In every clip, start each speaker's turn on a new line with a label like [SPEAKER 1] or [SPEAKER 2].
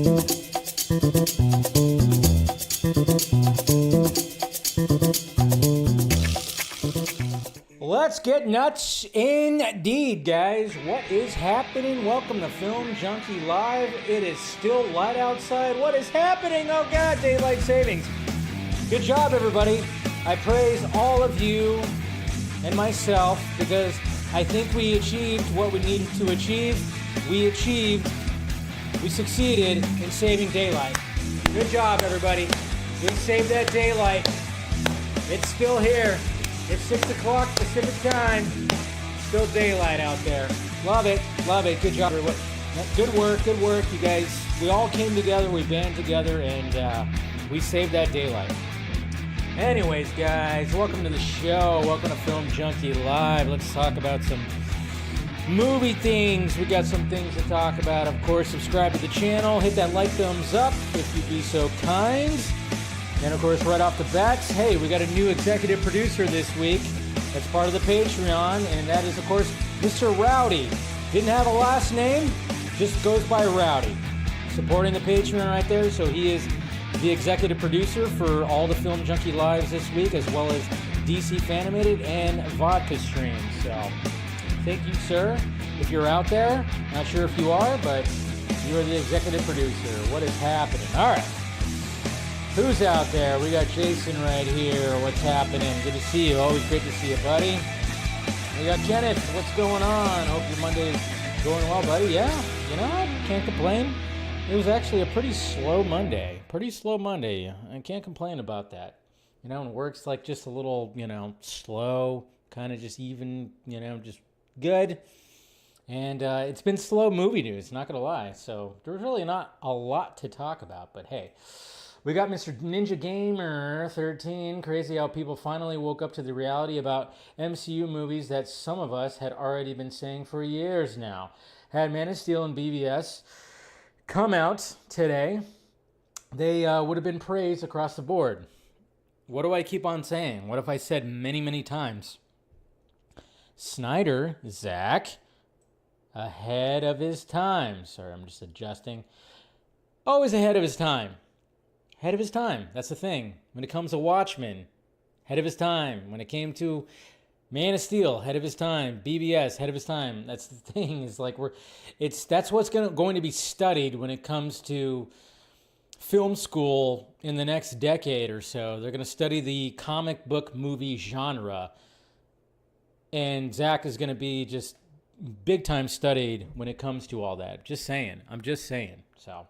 [SPEAKER 1] Let's get nuts indeed, guys. What is happening? Welcome to Film Junkie Live. It is still light outside. What is happening? Oh God, daylight savings. Good job, everybody. I praise all of you and myself because I think we achieved what we needed to achieve. We succeeded in saving daylight. Good job, everybody. We saved that daylight. It's still here. It's 6 o'clock Pacific time. Still daylight out there. Love it. Love it. Good job, everybody. Good work, you guys. We all came together, we band together, and we saved that daylight. Anyways, guys, welcome to the show. Welcome to Film Junkie Live. Let's talk about some movie things. We got some things to talk about. Of course, subscribe to the channel. Hit that like, thumbs up if you'd be so kind. And of course, right off the bat, hey, we got a new executive producer this week. That's part of the Patreon, and that is, of course, Mr. Rowdy. Didn't have a last name, just goes by Rowdy. Supporting the Patreon right there, so he is the executive producer for all the Film Junkie Lives this week, as well as DC Fanimated and Vodka streams. So, thank you, sir. If you're out there, not sure if you are, but you are the executive producer. What is happening? All right. Who's out there? We got Jason right here. What's happening? Good to see you. Always great to see you, buddy. We got Kenneth. What's going on? Hope your Monday is going well, buddy. Yeah, can't complain. It was actually a pretty slow Monday. I can't complain about that. And work's like just a little, slow, kind of just even, just good. And it's been slow movie news, not going to lie. So there's really not a lot to talk about, but hey. We got Mr. Ninja Gamer 13. Crazy how people finally woke up to the reality about MCU movies that some of us had already been saying for years now. Had Man of Steel and BVS come out today, they would have been praised across the board. What do I keep on saying? What if I said many, many times? Snyder, Zack, ahead of his time. Sorry, I'm just adjusting. Always ahead of his time. Ahead of his time. That's the thing. When it comes to Watchmen, ahead of his time. When it came to Man of Steel, ahead of his time. BBS, ahead of his time. That's the thing. Is like that's what's going to be studied when it comes to film school in the next decade or so. They're going to study the comic book movie genre, and Zack is going to be just big time studied when it comes to all that. Just saying. I'm just saying. So.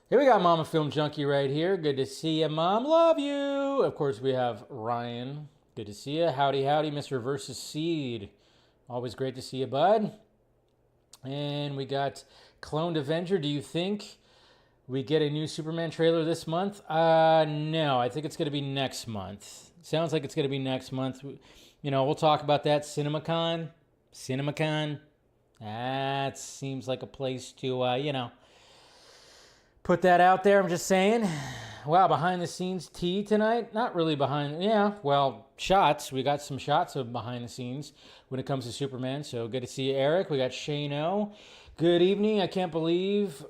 [SPEAKER 1] Here we got Mama Film Junkie right here. Good to see you, Mom. Love you. Of course, we have Ryan. Good to see you. Howdy, Mr. Versus Seed. Always great to see you, bud. And we got Cloned Avenger. Do you think we get a new Superman trailer this month? No, I think it's going to be next month. Sounds like it's going to be next month. We'll talk about that. CinemaCon. That seems like a place to, put that out there. I'm just saying. Wow, behind the scenes tea tonight? Not really shots. We got some shots of behind the scenes when it comes to Superman. So good to see you, Eric. We got Shane O. Good evening. I can't believe,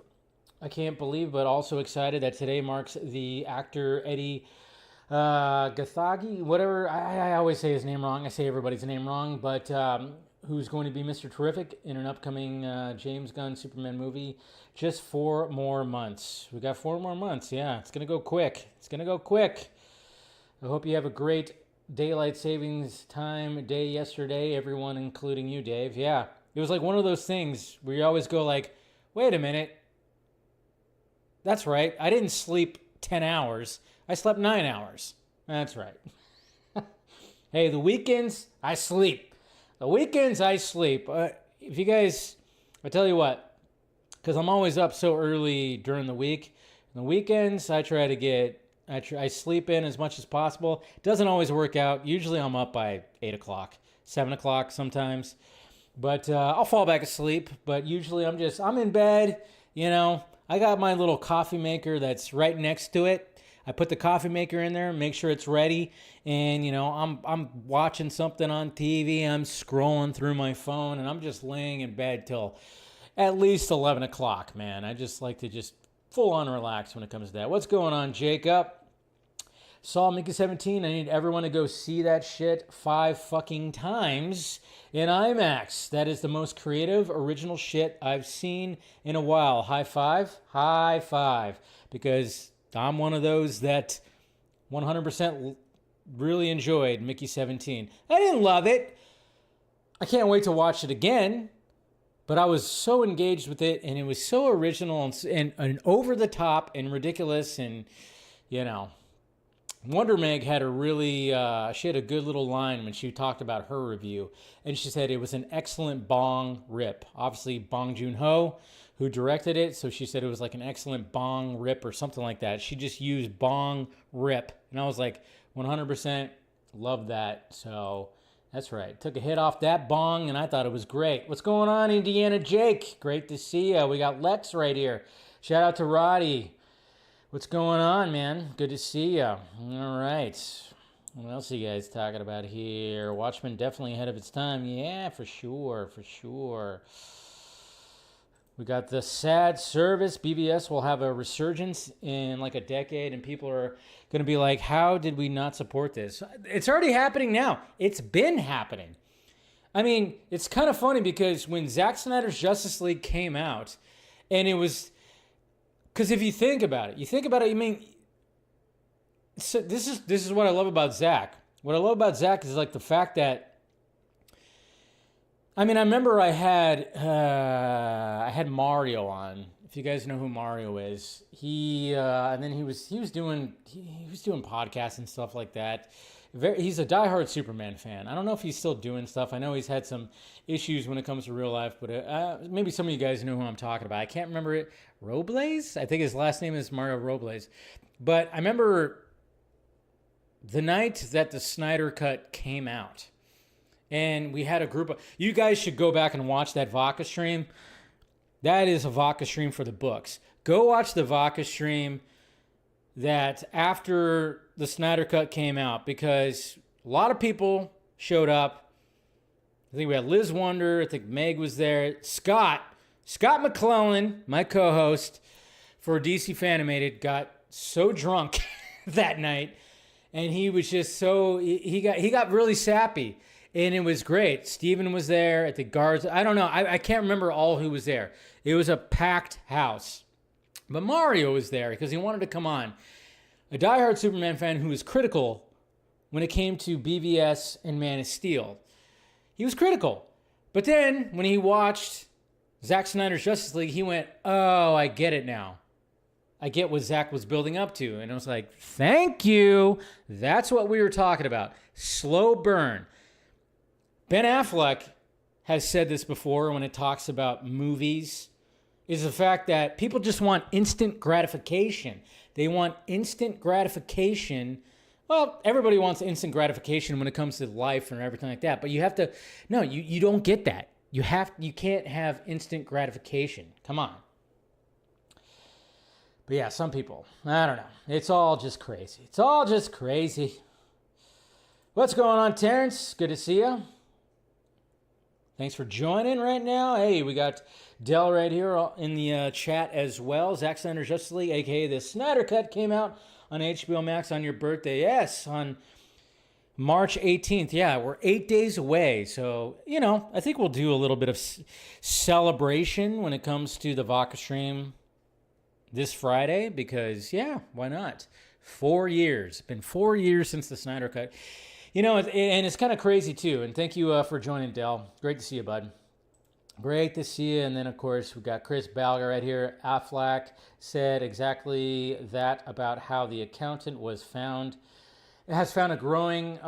[SPEAKER 1] but also excited that today marks the actor Eddie Gathagi, whatever. I always say his name wrong. I say everybody's name wrong, but who's going to be Mr. Terrific in an upcoming James Gunn Superman movie. Just 4 more months. We got 4 more months. Yeah, it's going to go quick. I hope you have a great daylight savings time day yesterday, everyone, including you, Dave. Yeah, it was like one of those things where you always go like, wait a minute. That's right. I didn't sleep 10 hours. I slept 9 hours. That's right. Hey, the weekends, I sleep. If you guys, I tell you what, because I'm always up so early during the week. On the weekends, I sleep in as much as possible. It doesn't always work out. Usually I'm up by 8 o'clock, 7 o'clock sometimes. But I'll fall back asleep. But usually I'm in bed, I got my little coffee maker that's right next to it. I put the coffee maker in there, make sure it's ready, and I'm watching something on TV, I'm scrolling through my phone, and I'm just laying in bed till at least 11 o'clock, man. I just like to just full on relax when it comes to that. What's going on, Jacob? Saw Mickey 17. I need everyone to go see that shit 5 fucking times in IMAX. That is the most creative, original shit I've seen in a while. High five. High five. Because I'm one of those that 100% really enjoyed Mickey 17. I didn't love it. I can't wait to watch it again. But I was so engaged with it, and it was so original and over the top and ridiculous, and, you know. Wonder Meg had a really, she had a good little line when she talked about her review. And she said it was an excellent bong rip. Obviously, Bong Joon-ho, who directed it. So she said it was like an excellent bong rip or something like that. She just used bong rip. And I was like, 100% love that. So that's right. Took a hit off that bong, and I thought it was great. What's going on, Indiana Jake? Great to see you. We got Lex right here. Shout out to Roddy. What's going on, man? Good to see you. All right. What else are you guys talking about here? Watchmen definitely ahead of its time. Yeah, for sure, for sure. We got the sad service. BVS will have a resurgence in like a decade, and people are going to be like, how did we not support this? It's already happening now. It's been happening. I mean, it's kind of funny because when Zack Snyder's Justice League came out, and it was... Because if you think about it, you mean, so this is what I love about Zack. What I love about Zack is like the fact that, I mean, I remember I had Mario on. If you guys know who Mario is, and then he was doing podcasts and stuff like that. He's a diehard Superman fan. I don't know if he's still doing stuff. I know he's had some issues when it comes to real life, but maybe some of you guys know who I'm talking about. I can't remember it. Robles? I think his last name is Mario Robles. But I remember the night that the Snyder Cut came out, and we had a group of... You guys should go back and watch that Vodka stream. That is a Vodka stream for the books. Go watch the Vodka stream that after the Snyder Cut came out, because a lot of people showed up. I think we had Liz Wonder. I think Meg was there. Scott McClellan, my co-host for DC Fanimated, got so drunk that night, and he was just so he got really sappy, and it was great. Steven was there at the guards. I don't know. I can't remember all who was there. It was a packed house. But Mario was there because he wanted to come on. A diehard Superman fan who was critical when it came to BVS and Man of Steel. He was critical. But then when he watched Zack Snyder's Justice League, he went, oh, I get it now. I get what Zack was building up to. And I was like, thank you. That's what we were talking about. Slow burn. Ben Affleck has said this before when it talks about movies, is the fact that people just want instant gratification. They want instant gratification. Well, everybody wants instant gratification when it comes to life and everything like that. But you have to, no, you don't get that. You can't have instant gratification. Come on. But yeah, some people, I don't know. It's all just crazy. It's all just crazy. What's going on, Terrence? Good to see you. Thanks for joining right now. Hey, we got Dell right here in the chat as well. Zack Snyder's Justice League, a.k.a. the Snyder Cut, came out on HBO Max on your birthday. Yes, on March 18th. Yeah, we're 8 days away. So, you know, I think we'll do a little bit of celebration when it comes to the Vodka stream this Friday because, yeah, why not? 4 years. It's been 4 years since the Snyder Cut. You know, and it's kind of crazy, too. And thank you for joining, Dell. Great to see you, bud. Great to see you. And then, of course, we've got Chris Balger right here. Affleck said exactly that about how the accountant was found. It has found a growing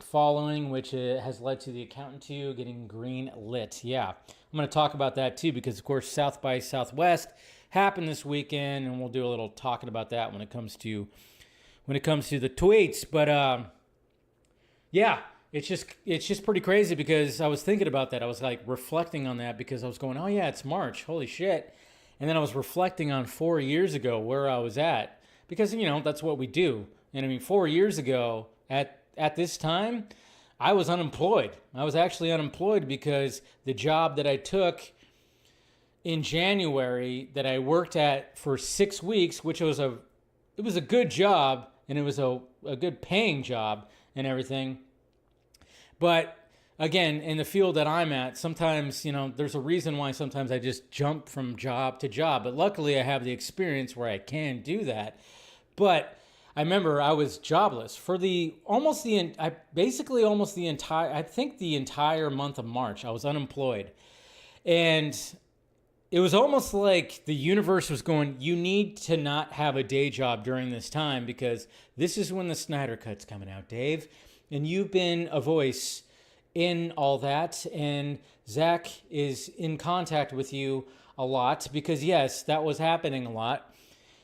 [SPEAKER 1] following, which has led to the accountant, too, getting green lit. Yeah, I'm going to talk about that, too, because, of course, South by Southwest happened this weekend, and we'll do a little talking about that when it comes to the tweets. But, yeah, it's just pretty crazy because I was thinking about that. I was like reflecting on that because I was going, oh yeah, it's March. Holy shit. And then I was reflecting on 4 years ago where I was at because, you know, that's what we do. And I mean, 4 years ago at this time, I was unemployed. I was actually unemployed because the job that I took in January that I worked at for 6 weeks, which was it was a good job, and it was a good paying job and everything. But again, in the field that I'm at, sometimes, there's a reason why sometimes I just jump from job to job. But luckily I have the experience where I can do that. But I remember I was jobless for almost the entire month of March. I was unemployed. And it was almost like the universe was going, you need to not have a day job during this time, because this is when the Snyder Cut's coming out, Dave. And you've been a voice in all that. And Zach is in contact with you a lot, because yes, that was happening a lot.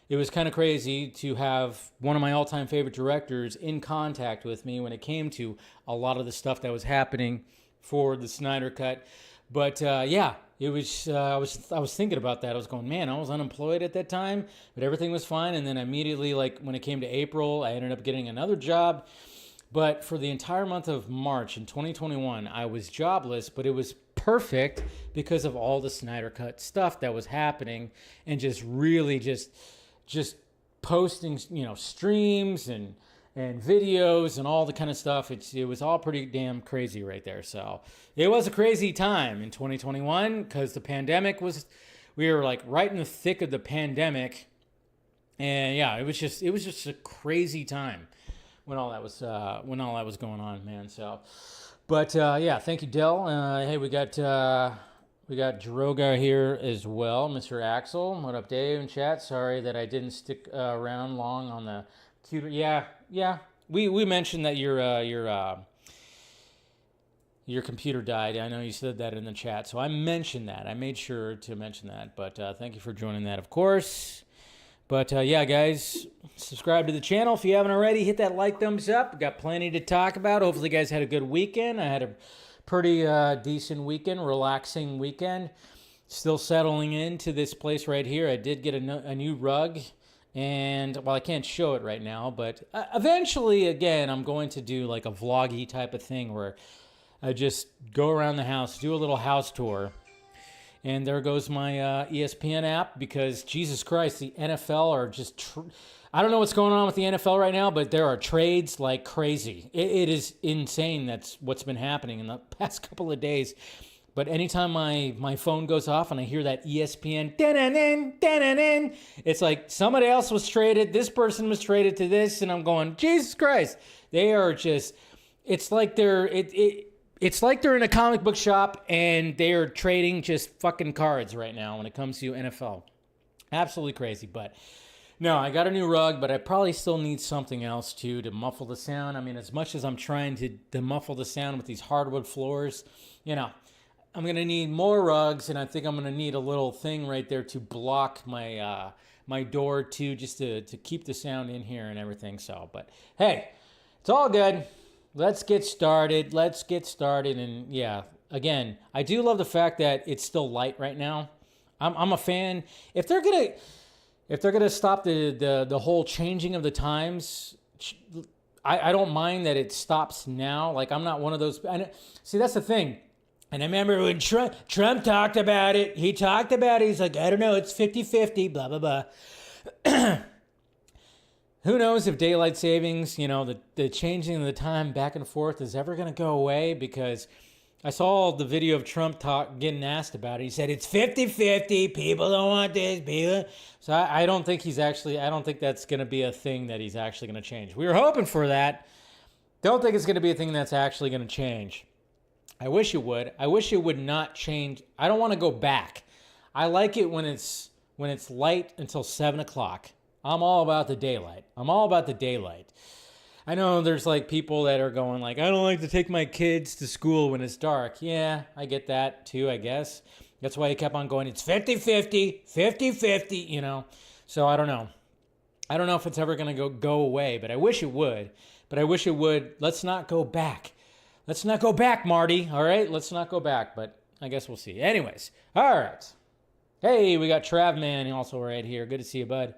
[SPEAKER 1] It was kind of crazy to have one of my all-time favorite directors in contact with me when it came to a lot of the stuff that was happening for the Snyder Cut. But yeah, it was. I was thinking about that. I was going, man, I was unemployed at that time, but everything was fine. And then immediately, like when it came to April, I ended up getting another job. But for the entire month of March in 2021, I was jobless, but it was perfect because of all the Snyder Cut stuff that was happening, and just really just posting, streams and videos and all the kind of stuff. It was all pretty damn crazy right there. So it was a crazy time in 2021 because the pandemic we were like right in the thick of the pandemic. And yeah, it was just a crazy time when all that was going on, man. So, but yeah, thank you, Dell. Hey, we got Drogar here as well, Mr. Axel. What up, Dave in chat? Sorry that I didn't stick around long on the computer. Yeah. We mentioned that your computer died. I know you said that in the chat, so I mentioned that. I made sure to mention that. But thank you for joining that, of course. But yeah, guys, subscribe to the channel if you haven't already. Hit that like, thumbs up. We've got plenty to talk about. Hopefully, you guys had a good weekend. I had a pretty decent weekend, relaxing weekend. Still settling into this place right here. I did get a new rug. And, well, I can't show it right now, but eventually, again, I'm going to do like a vloggy type of thing where I just go around the house, do a little house tour. And there goes my ESPN app, because Jesus Christ, the NFL are just... I don't know what's going on with the NFL right now, but there are trades like crazy. It is insane. That's what's been happening in the past couple of days. But anytime my phone goes off and I hear that ESPN, it's like somebody else was traded. This person was traded to this. And I'm going, Jesus Christ. They are just... It's like it's like they're in a comic book shop and they're trading just fucking cards right now when it comes to NFL. Absolutely crazy. But no, I got a new rug, but I probably still need something else too to muffle the sound. I mean, as much as I'm trying to muffle the sound with these hardwood floors, I'm going to need more rugs, and I think I'm going to need a little thing right there to block my my door too, just to keep the sound in here and everything. So, but hey, it's all good. Let's get started. And yeah, again, I do love the fact that it's still light right now. I'm a fan. If they're gonna stop the whole changing of the times, I don't mind that it stops now. Like, I'm not one of those. See, that's the thing. And I remember when Trump talked about it. He talked about it. He's like, I don't know, it's 50-50, blah, blah, blah. Who knows if daylight savings, the changing of the time back and forth is ever going to go away, because I saw the video of Trump getting asked about it. He said, it's 50-50. People don't want this. People. So I don't think that's going to be a thing that he's actually going to change. We were hoping for that. Don't think it's going to be a thing that's actually going to change. I wish it would. I wish it would not change. I don't want to go back. I like it when it's light until 7 o'clock. I'm all about the daylight. I know there's like people that are going like, I don't like to take my kids to school when it's dark. Yeah, I get that too, I guess. That's why he kept on going, it's 50-50, 50-50, So I don't know. I don't know if it's ever going to go away, but I wish it would. Let's not go back. Let's not go back, Marty. All right? Let's not go back, but I guess we'll see. Anyways, all right. Hey, we got Travman also right here. Good to see you, bud.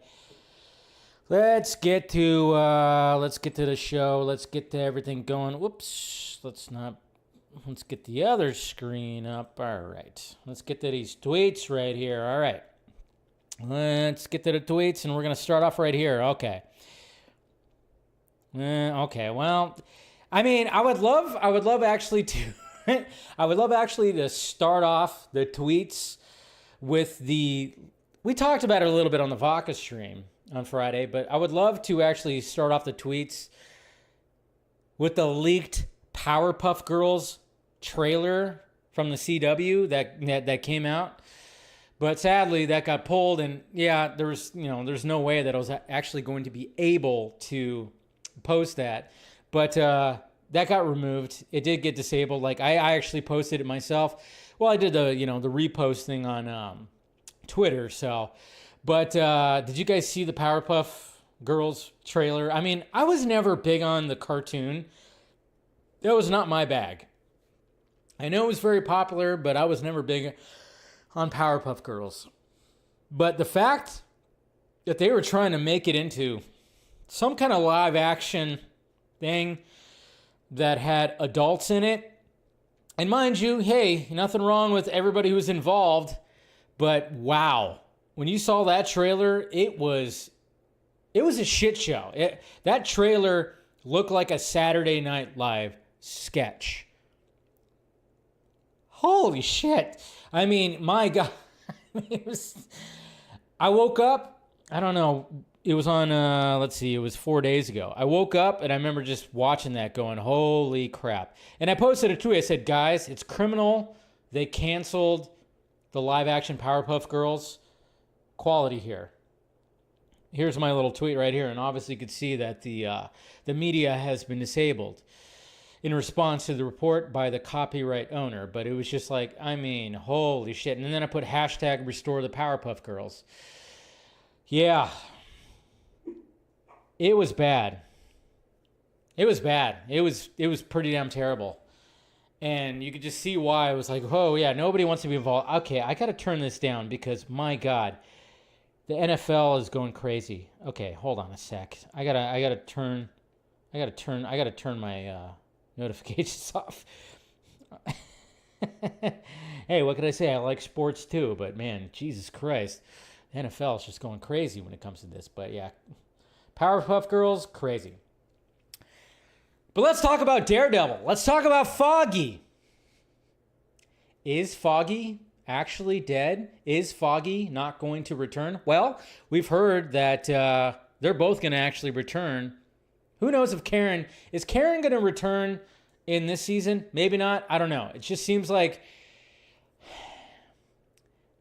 [SPEAKER 1] Let's get to the show. Let's get to everything going. Whoops. Let's not let's get the other screen up. All right. Let's get to these tweets right here. All right. Let's get to the tweets, and we're going to start off right here. Okay. Okay. Well, I mean, I would love actually to, I would love actually to start off the tweets with we talked about it a little bit on the Vodka stream on Friday, but I would love to actually start off the tweets with the leaked Powerpuff Girls trailer from the CW that came out. But sadly, that got pulled, and yeah, there's no way that I was actually going to be able to post that. But that got removed. It did get disabled. Like I actually posted it myself. Well, I did the repost thing on Twitter. So, but did you guys see the Powerpuff Girls trailer? I mean, I was never big on the cartoon. That was not my bag. I know it was very popular, but I was never big on Powerpuff Girls. But the fact that they were trying to make it into some kind of live action thing that had adults in it, and mind you, hey, nothing wrong with everybody who's involved, but wow, when you saw that trailer, it was a shit show. That trailer looked like a Saturday Night Live sketch. Holy shit. I mean, my God. I woke up, I don't know, it was on, it was 4 days ago. I woke up and I remember just watching that going, holy crap. And I posted a tweet. I said, guys, it's criminal. They canceled the live action Powerpuff Girls. Quality here. Here's my little tweet right here. And obviously you could see that the media has been disabled in response to the report by the copyright owner. But it was just like, I mean, holy shit. And then I put hashtag restore the Powerpuff Girls. Yeah. It was bad. It was bad. It was pretty damn terrible. And you could just see why. I was like, oh yeah, nobody wants to be involved. Okay, I gotta turn this down because my God, the NFL is going crazy. Okay, hold on a sec. I gotta turn my notifications off. Hey, what could I say? I like sports too, but man, Jesus Christ, the NFL is just going crazy when it comes to this. But yeah, Powerpuff Girls, crazy. But let's talk about Daredevil. Let's talk about Foggy. Is Foggy actually dead? Is Foggy not going to return? Well, we've heard that they're both going to actually return. Who knows if is Karen going to return in this season? Maybe not. I don't know. It just seems like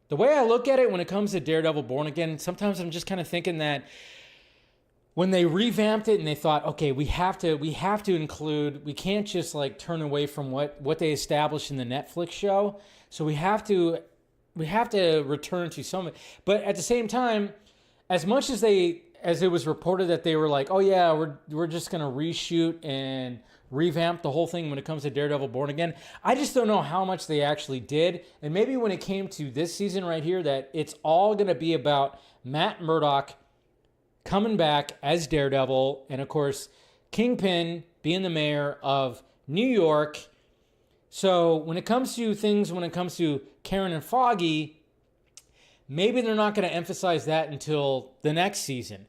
[SPEAKER 1] the way I look at it when it comes to Daredevil Born Again, sometimes I'm just kind of thinking that when they revamped it and they thought, okay, we have to include, we can't just like turn away from what they established in the Netflix show. So we have to return to some of it. But at the same time, as much as it was reported that they were like, oh yeah, we're just gonna reshoot and revamp the whole thing when it comes to Daredevil Born Again, I just don't know how much they actually did. And maybe when it came to this season right here, that it's all gonna be about Matt Murdock coming back as Daredevil, and of course, Kingpin being the mayor of New York. So when it comes to Karen and Foggy, maybe they're not going to emphasize that until the next season.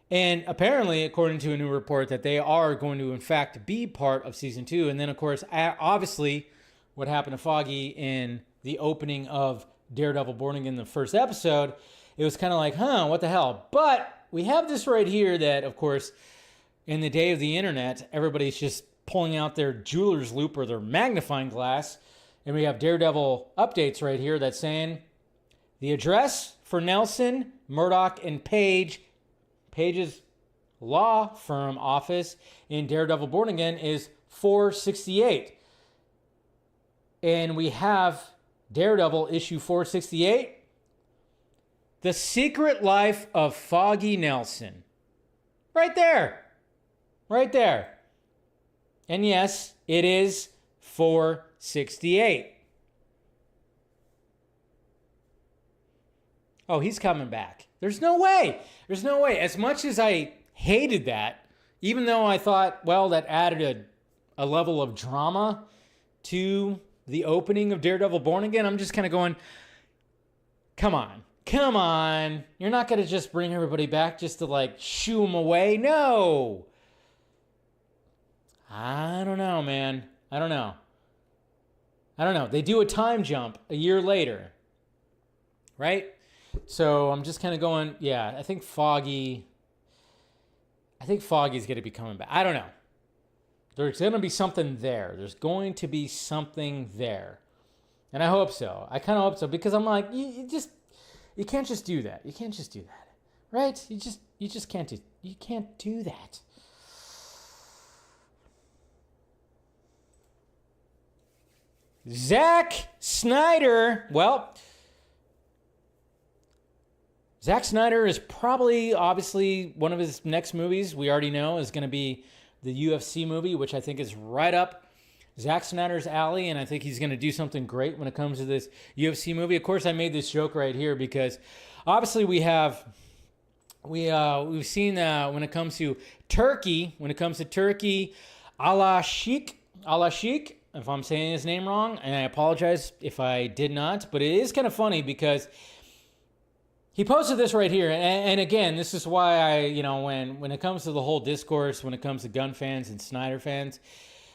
[SPEAKER 1] And apparently, according to a new report, that they are going to, in fact, be part of season 2. And then, of course, obviously, what happened to Foggy in the opening of Daredevil Born Again, the first episode, it was kind of like, what the hell? But we have this right here that, of course, in the day of the internet, everybody's just pulling out their jeweler's loop or their magnifying glass. And we have Daredevil updates right here that's saying the address for Nelson, Murdoch, and Page's law firm office in Daredevil Born Again is 468. And we have Daredevil issue 468. The Secret Life of Foggy Nelson. Right there. Right there. And yes, it is 468. Oh, he's coming back. There's no way. There's no way. As much as I hated that, even though I thought, well, that added a level of drama to the opening of Daredevil Born Again, I'm just kind of going, come on. You're not going to just bring everybody back just to like shoo them away. No. I don't know, man. I don't know. They do a time jump a year later, right? So I'm just kind of going, yeah, I think Foggy's going to be coming back. I don't know. There's going to be something there. And I hope so. I kind of hope so because I'm like, you can't just do that. Right? You can't do that. Zack Snyder. Well, Zack Snyder is probably, obviously, one of his next movies, we already know, is going to be the UFC movie, which I think is right up Zack Snyder's alley, and I think he's going to do something great when it comes to this UFC movie. Of course, I made this joke right here because, obviously, we've seen when it comes to Turkey, Allah Sheikh, if I'm saying his name wrong, and I apologize if I did not, but it is kind of funny because he posted this right here, and again, this is why I, when it comes to the whole discourse, when it comes to Gunn fans and Snyder fans,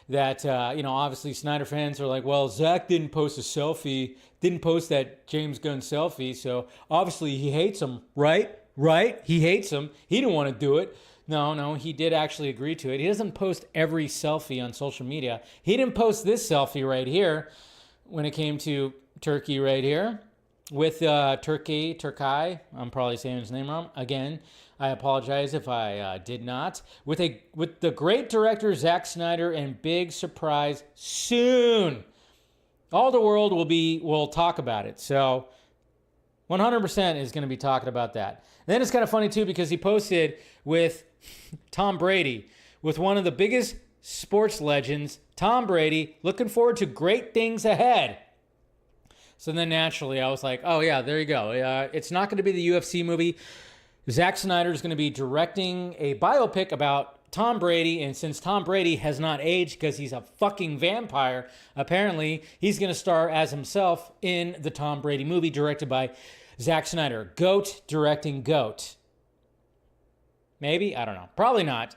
[SPEAKER 1] that, obviously Snyder fans are like, well, Zack didn't post that James Gunn selfie, so obviously he hates him, right? He hates him. He didn't want to do it. No, he did actually agree to it. He doesn't post every selfie on social media. He didn't post this selfie right here when it came to Turkey right here with Turkey. I'm probably saying his name wrong. Again, I apologize if I did not. With the great director Zack Snyder, and big surprise soon. All the world will talk about it. So 100% is going to be talking about that. And then it's kind of funny too because he posted with Tom Brady, with one of the biggest sports legends, Tom Brady, looking forward to great things ahead. So then naturally I was like, oh yeah, there you go. It's not going to be the UFC movie. Zack Snyder is going to be directing a biopic about Tom Brady, and since Tom Brady has not aged because he's a fucking vampire, apparently he's going to star as himself in the Tom Brady movie directed by Zack Snyder. GOAT directing GOAT. Maybe? I don't know. Probably not.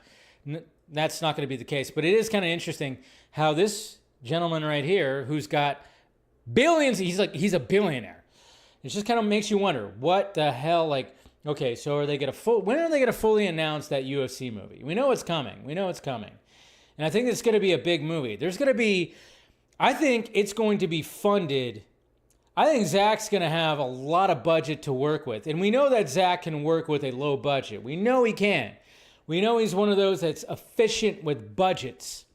[SPEAKER 1] That's not going to be the case. But it is kind of interesting how this gentleman right here, who's got billions, he's a billionaire. It just kind of makes you wonder, what the hell, okay, so when are they going to fully announce that UFC movie? We know it's coming. And I think it's going to be a big movie. I think it's going to be funded. I think Zack's going to have a lot of budget to work with. And we know that Zack can work with a low budget. We know he can. We know he's one of those that's efficient with budgets.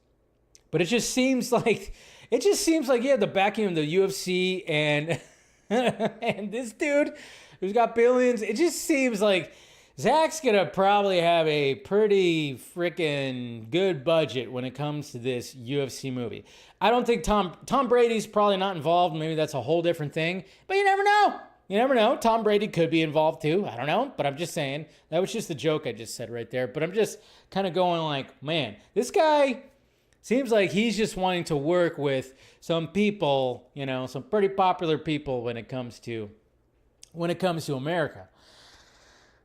[SPEAKER 1] But it just seems like he had the backing of the UFC and and this dude who's got billions. It just seems like Zack's going to probably have a pretty freaking good budget when it comes to this UFC movie. I don't think Tom Brady's probably not involved. Maybe that's a whole different thing. But you never know. Tom Brady could be involved too. I don't know. But I'm just saying. That was just the joke I just said right there. But I'm just kind of going like, man, this guy seems like he's just wanting to work with some people, some pretty popular people when it comes to America.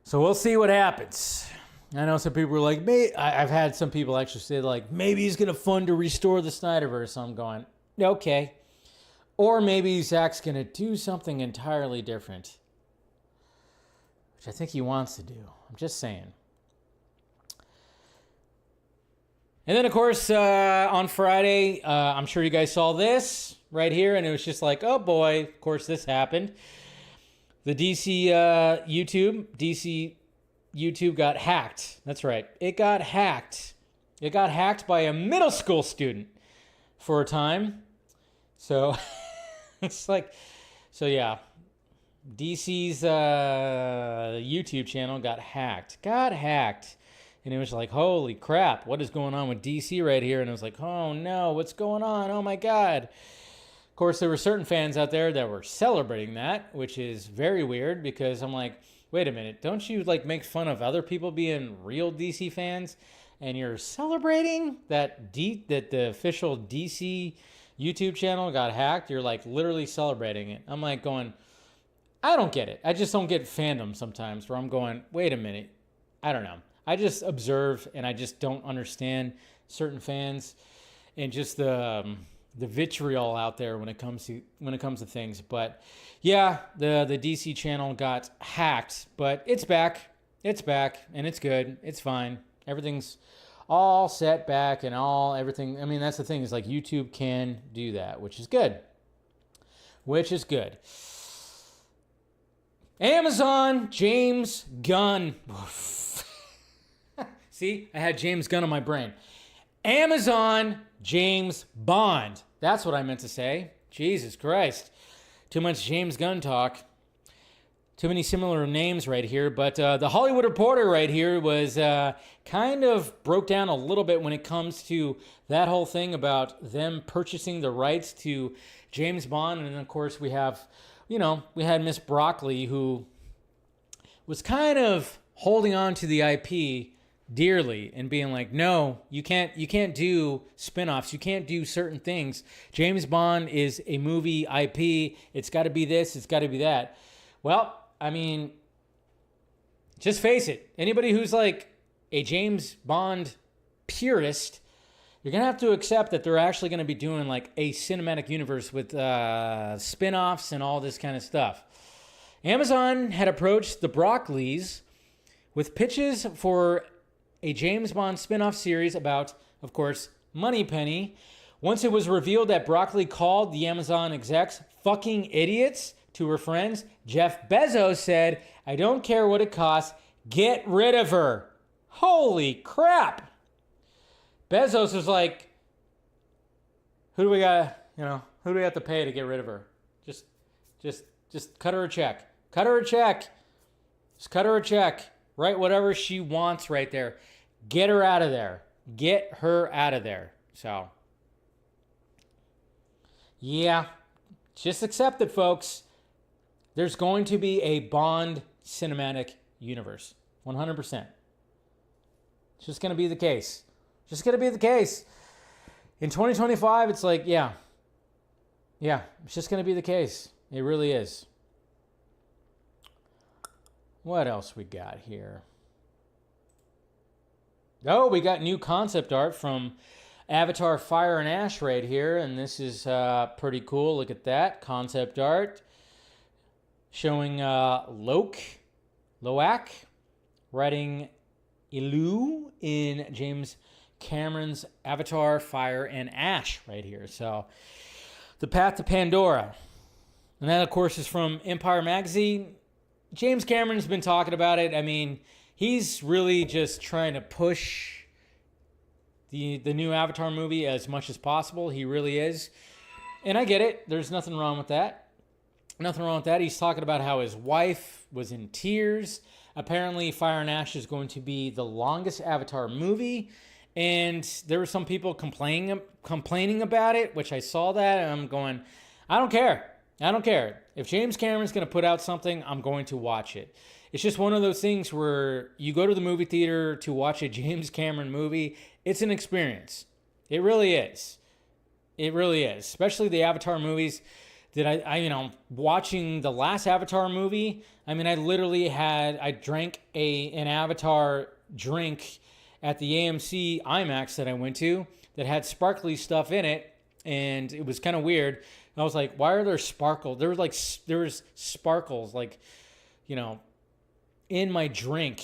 [SPEAKER 1] So we'll see what happens. I know some people were like, I've had some people actually say like, maybe he's going to fund to restore the Snyderverse. So I'm going, okay. Or maybe Zack's going to do something entirely different, which I think he wants to do. I'm just saying. And then, of course, on Friday, I'm sure you guys saw this right here, and it was just like, oh boy, of course this happened. The DC YouTube got hacked. That's right. It got hacked. It got hacked by a middle school student for a time. So it's like, so yeah, DC's YouTube channel got hacked. And it was like, holy crap, what is going on with DC right here? And it was like, oh no, what's going on? Oh my God. Of course, there were certain fans out there that were celebrating that, which is very weird because I'm like, wait a minute, don't you make fun of other people being real DC fans? And you're celebrating that the official DC YouTube channel got hacked, you're like literally celebrating it. I'm like going, I don't get it. I just don't get fandom sometimes where I'm going, wait a minute. I don't know. I just observe and I just don't understand certain fans and just the vitriol out there when it comes to things. But yeah, the DC channel got hacked, but it's back. It's back and it's good. It's fine. Everything's all set back and everything. I mean, that's the thing is like YouTube can do that, which is good. Which is good. Amazon, James Gunn. See, I had James Gunn on my brain. Amazon, James Bond. That's what I meant to say. Jesus Christ. Too much James Gunn talk. Too many similar names right here. But the Hollywood Reporter right here was kind of broke down a little bit when it comes to that whole thing about them purchasing the rights to James Bond. And, of course, we have, we had Miss Broccoli who was kind of holding on to the IP dearly and being like, no, you can't do spinoffs. You can't do certain things. James Bond is a movie IP. It's got to be this. It's got to be that. Well, I mean, just face it. Anybody who's like a James Bond purist, you're going to have to accept that they're actually going to be doing like a cinematic universe with spin-offs and all this kind of stuff. Amazon had approached the Broccoli's with pitches for a James Bond spin-off series about, of course, Moneypenny. Once it was revealed that Broccoli called the Amazon execs fucking idiots to her friends, Jeff Bezos said, I don't care what it costs, get rid of her. Holy crap. Bezos was like, who do we got to pay to get rid of her? Just cut her a check. Cut her a check. Just cut her a check. Write whatever she wants right there. Get her out of there. Get her out of there. So, yeah, just accept it, folks. There's going to be a Bond cinematic universe. 100%. It's just going to be the case. Just going to be the case. In 2025, it's like, yeah, it's just going to be the case. It really is. What else we got here? Oh, we got new concept art from Avatar Fire and Ash right here, and this is pretty cool. Look at that concept art showing Loak riding Ilu in James Cameron's Avatar Fire and Ash right here. So, The Path to Pandora. And that, of course, is from Empire Magazine. James Cameron's been talking about it. I mean, he's really just trying to push the new Avatar movie as much as possible. He really is. And I get it. There's nothing wrong with that. Nothing wrong with that. He's talking about how his wife was in tears. Apparently, Fire and Ash is going to be the longest Avatar movie. And there were some people complaining about it, which I saw that, and I'm going, I don't care. I don't care. If James Cameron's going to put out something, I'm going to watch it. It's just one of those things where you go to the movie theater to watch a James Cameron movie. It's an experience. It really is. It really is. Especially the Avatar movies. Watching the last Avatar movie, I mean, I drank an Avatar drink at the AMC IMAX that I went to that had sparkly stuff in it, and it was kind of weird. And I was like, why are there sparkles? There was sparkles, in my drink.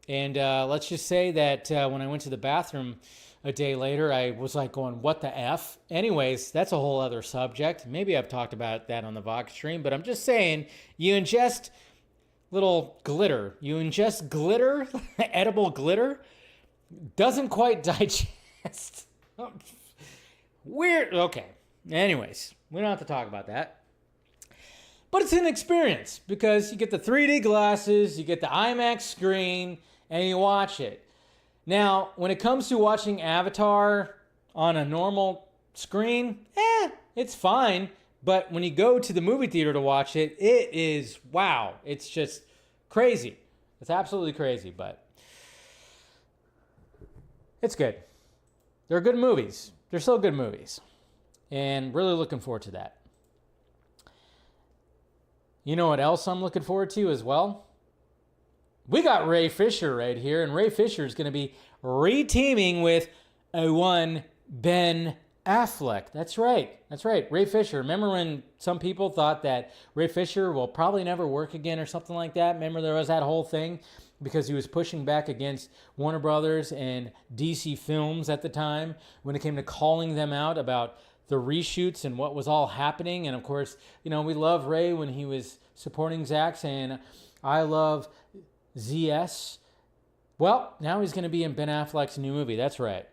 [SPEAKER 1] And let's just say that when I went to the bathroom a day later, I was like going, what the F? Anyways, that's a whole other subject. Maybe I've talked about that on the Vox stream, but I'm just saying, you ingest little glitter. You ingest glitter, edible glitter, doesn't quite digest. Weird. Okay. Anyways, we don't have to talk about that. But it's an experience because you get the 3D glasses, you get the IMAX screen, and you watch it. Now, when it comes to watching Avatar on a normal screen, it's fine. But when you go to the movie theater to watch it, it is, wow. It's just crazy. It's absolutely crazy, but it's good. They're good movies. They're still good movies. and really looking forward to that. You know what else I'm looking forward to as well? We got Ray Fisher right here, and Ray Fisher is going to be re-teaming with one Ben Affleck. That's right. That's right. Ray Fisher. Remember when some people thought that Ray Fisher will probably never work again or something like that? Remember there was that whole thing because he was pushing back against Warner Brothers and DC Films at the time when it came to calling them out about the reshoots and what was all happening. And of course, you know, we love Ray when he was supporting Zack, saying, I love ZS. Well, now he's going to be in Ben Affleck's new movie. That's right.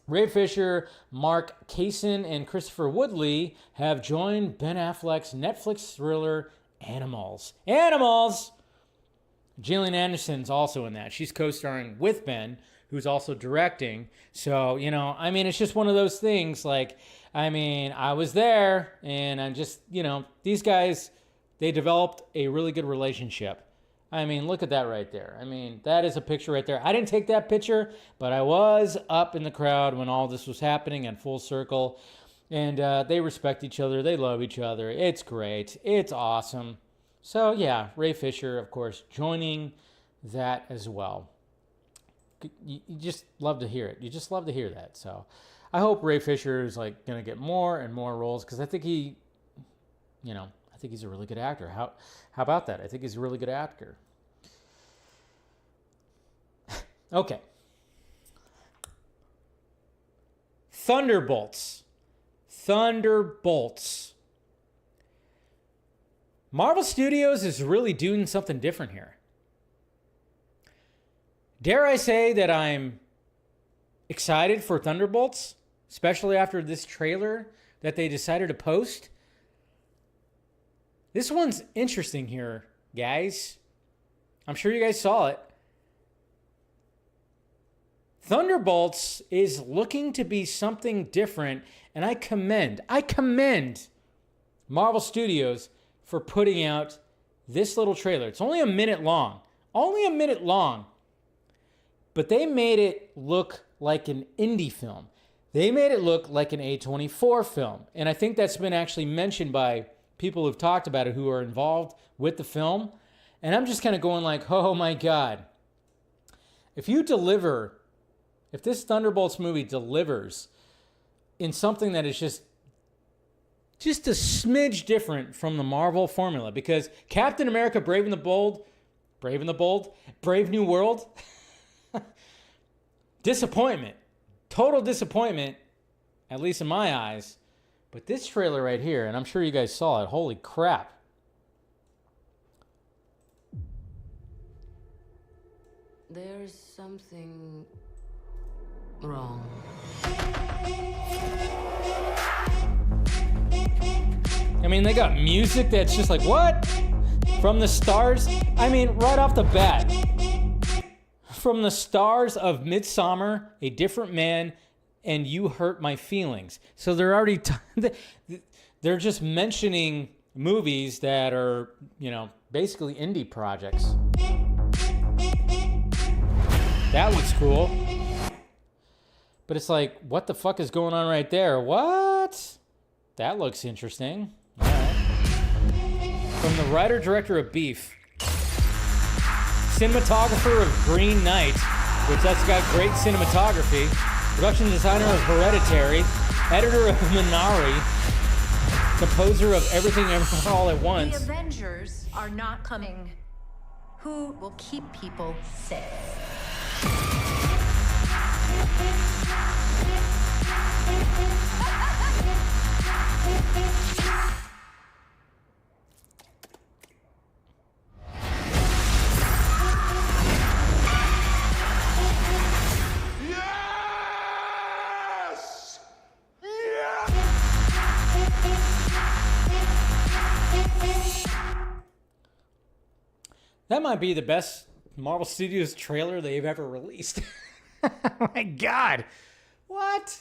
[SPEAKER 1] Ray Fisher, Mark Kaysen, and Christopher Woodley have joined Ben Affleck's Netflix thriller Animals. Animals! Gillian Anderson's also in that. She's co-starring with Ben, who's also directing. So, you know, I mean, it's just one of those things. Like, I mean, I was there, and I'm just, you know, these guys, they developed a really good relationship. I mean, look at that right there. I mean, that is a picture right there. I didn't take that picture, but I was up in the crowd when all this was happening in full circle. And they respect each other. They love each other. It's great. It's awesome. So, yeah, Ray Fisher, of course, joining that as well. You just love to hear it. You just love to hear that. So, I hope Ray Fisher is, like, going to get more and more roles because I think he, you know, I think he's a really good actor. How about that? I think he's a really good actor. Okay. Thunderbolts. Thunderbolts. Marvel Studios is really doing something different here. Dare I say that I'm excited for Thunderbolts, especially after this trailer that they decided to post. This one's interesting here, guys. I'm sure you guys saw it. Thunderbolts is looking to be something different, and I commend Marvel Studios for putting out this little trailer. It's only a minute long. But they made it look like an indie film. They made it look like an A24 film. And I think that's been actually mentioned by people who've talked about it who are involved with the film. And I'm just kind of going like, oh my God. If this Thunderbolts movie delivers in something that is just a smidge different from the Marvel formula, because Captain America Brave New World, disappointment, total disappointment, at least in my eyes. But this trailer right here, and I'm sure you guys saw it, holy crap.
[SPEAKER 2] There's something wrong.
[SPEAKER 1] I mean, they got music that's just like, what? From the stars? I mean, right off the bat. From the stars of Midsommar, A Different Man, and You Hurt My Feelings. So they're already, they're just mentioning movies that are, you know, basically indie projects. That looks cool. But it's like, what the fuck is going on right there? What? That looks interesting. All right. From the writer-director of Beef, cinematographer of Green Knight, which that's got great cinematography, production designer of Hereditary, editor of Minari, composer of Everything Everywhere All at Once.
[SPEAKER 3] The Avengers are not coming. Who will keep people safe?
[SPEAKER 4] Yes! Yeah!
[SPEAKER 1] That might be the best Marvel Studios trailer they've ever released. Oh my God. What?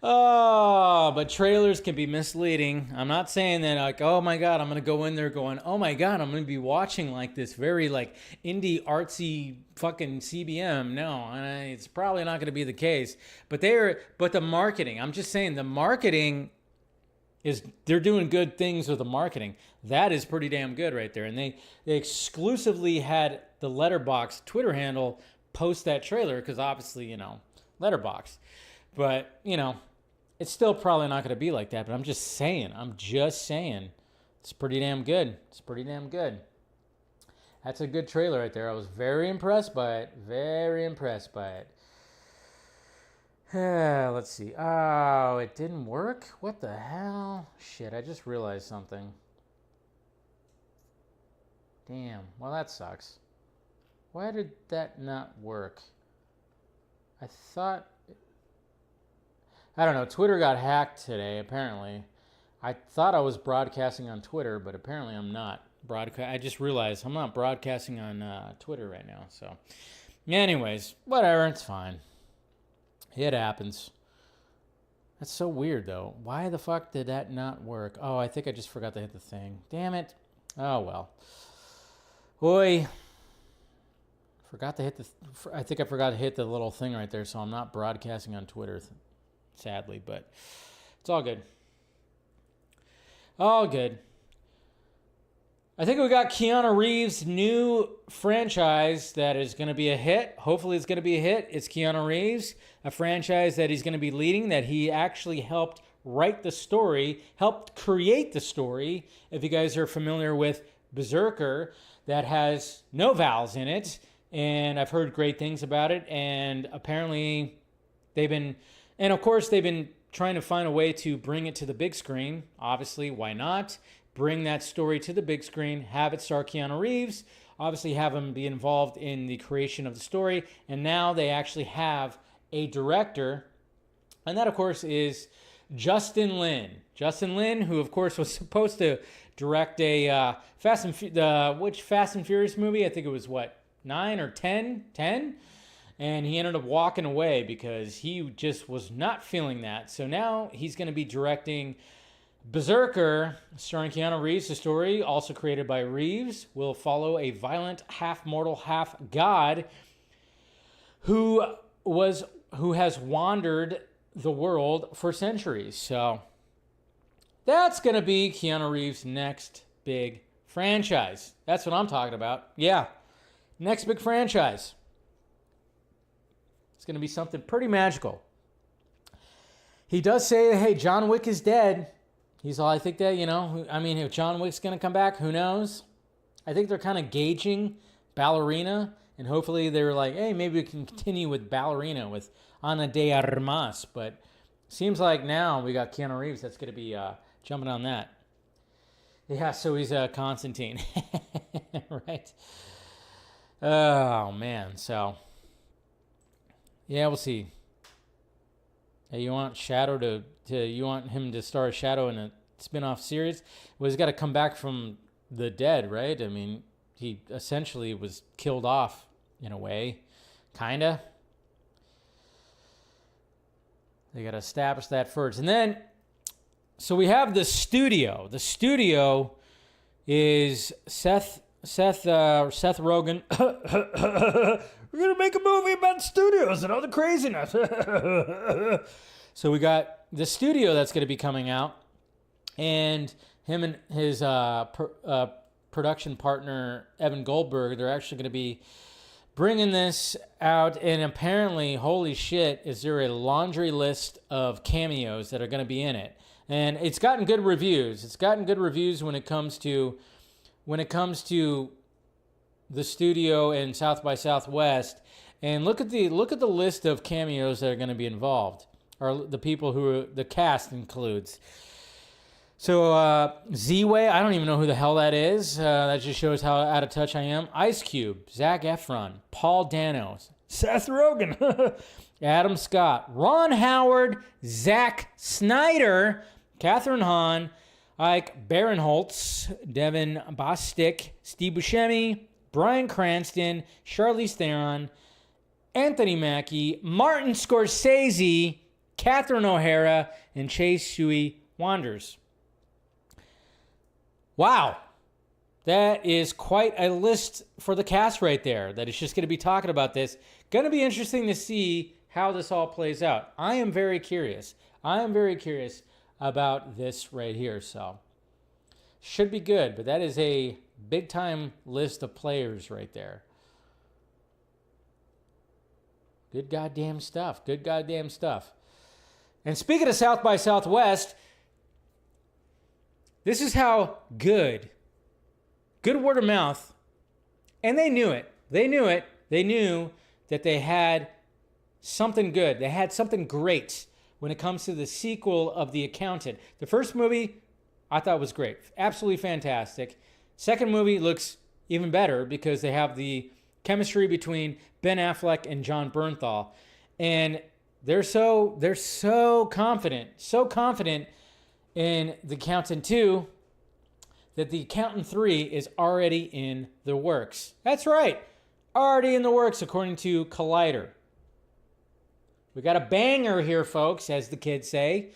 [SPEAKER 1] Oh, but trailers can be misleading. I'm not saying that like, oh my God, I'm going to go in there going, oh my God, I'm going to be watching like this very like indie artsy fucking CBM. No, it's probably not going to be the case. But the marketing, I'm just saying the marketing they're doing good things with the marketing. That is pretty damn good right there. And they exclusively had the Letterboxd Twitter handle post that trailer because obviously, Letterboxd. But, it's still probably not going to be like that. But I'm just saying. It's pretty damn good. That's a good trailer right there. I was very impressed by it. Let's see. Oh, it didn't work? What the hell? Shit, I just realized something. Damn. Well, that sucks. Why did that not work? I don't know. Twitter got hacked today, apparently. I thought I was broadcasting on Twitter, but apparently I'm not. I just realized I'm not broadcasting on Twitter right now. So, anyways, whatever. It's fine. It happens. That's so weird, though. Why the fuck did that not work? Oh, I think I just forgot to hit the thing. Damn it. Oh, well. Oi. I think I forgot to hit the little thing right there, so I'm not broadcasting on Twitter, sadly, but it's all good. All good. I think we got Keanu Reeves' new franchise that is going to be a hit. Hopefully it's going to be a hit. It's Keanu Reeves, a franchise that he's going to be leading, that he actually helped write the story, helped create the story. If you guys are familiar with BRZRKR, that has no vowels in it. And I've heard great things about it. And apparently they've been trying to find a way to bring it to the big screen. Obviously, why not? Bring that story to the big screen, have it star Keanu Reeves, obviously have him be involved in the creation of the story. And now they actually have a director. And that, of course, is Justin Lin. Justin Lin, who, of course, was supposed to direct a Fast and Furious movie? I think it was, 9 or 10? 10? And he ended up walking away because he just was not feeling that. So now he's going to be directing BRZRKR, starring Keanu Reeves. The story, also created by Reeves, will follow a violent, half-mortal, half-god who has wandered the world for centuries. So that's going to be Keanu Reeves' next big franchise. That's what I'm talking about. Yeah. Next big franchise. It's going to be something pretty magical. He does say, hey, John Wick is dead. He's all, I think that, if John Wick's going to come back, who knows? I think they're kind of gauging Ballerina, and hopefully they're like, hey, maybe we can continue with Ballerina with Ana de Armas. But seems like now we got Keanu Reeves that's going to be jumping on that. Yeah, so he's Constantine. Right? Oh, man. So, yeah, we'll see. Hey, you want Shadow you want him to star Shadow in a spin-off series? Well, he's got to come back from the dead, right? I mean, he essentially was killed off in a way. Kinda. They got to establish that first. And then, so we have the studio. The studio is Seth Rogen. We're going to make a movie about studios and all the craziness. So we got the studio that's going to be coming out, and him and his production partner, Evan Goldberg, they're actually going to be bringing this out. And apparently, holy shit, is there a laundry list of cameos that are going to be in it. And it's gotten good reviews. It's gotten good reviews when it comes to the studio and South by Southwest. And look at the list of cameos that are going to be involved, or the people who the cast includes. So Z-Way, I don't even know who the hell that is. That just shows how out of touch I am. Ice Cube, Zac Efron, Paul Dano, Seth Rogen, Adam Scott, Ron Howard, Zack Snyder, Catherine Hahn, Ike Barinholtz, Devin Bostick, Steve Buscemi, Bryan Cranston, Charlize Theron, Anthony Mackie, Martin Scorsese, Catherine O'Hara, and Chase Shui Wanders. Wow. That is quite a list for the cast right there that is just going to be talking about this. Going to be interesting to see how this all plays out. I am very curious. About this right here. So, should be good. But that is a big-time list of players right there. Good goddamn stuff. And speaking of South by Southwest, this is how good word of mouth, and they knew it. They knew that they had something good. They had something great when it comes to the sequel of The Accountant. The first movie, I thought was great. Absolutely fantastic. Second movie looks even better because they have the chemistry between Ben Affleck and John Bernthal. And they're so confident in The Accountant 2 that The Accountant 3 is already in the works. That's right. Already in the works, according to Collider. We got a banger here, folks, as the kids say.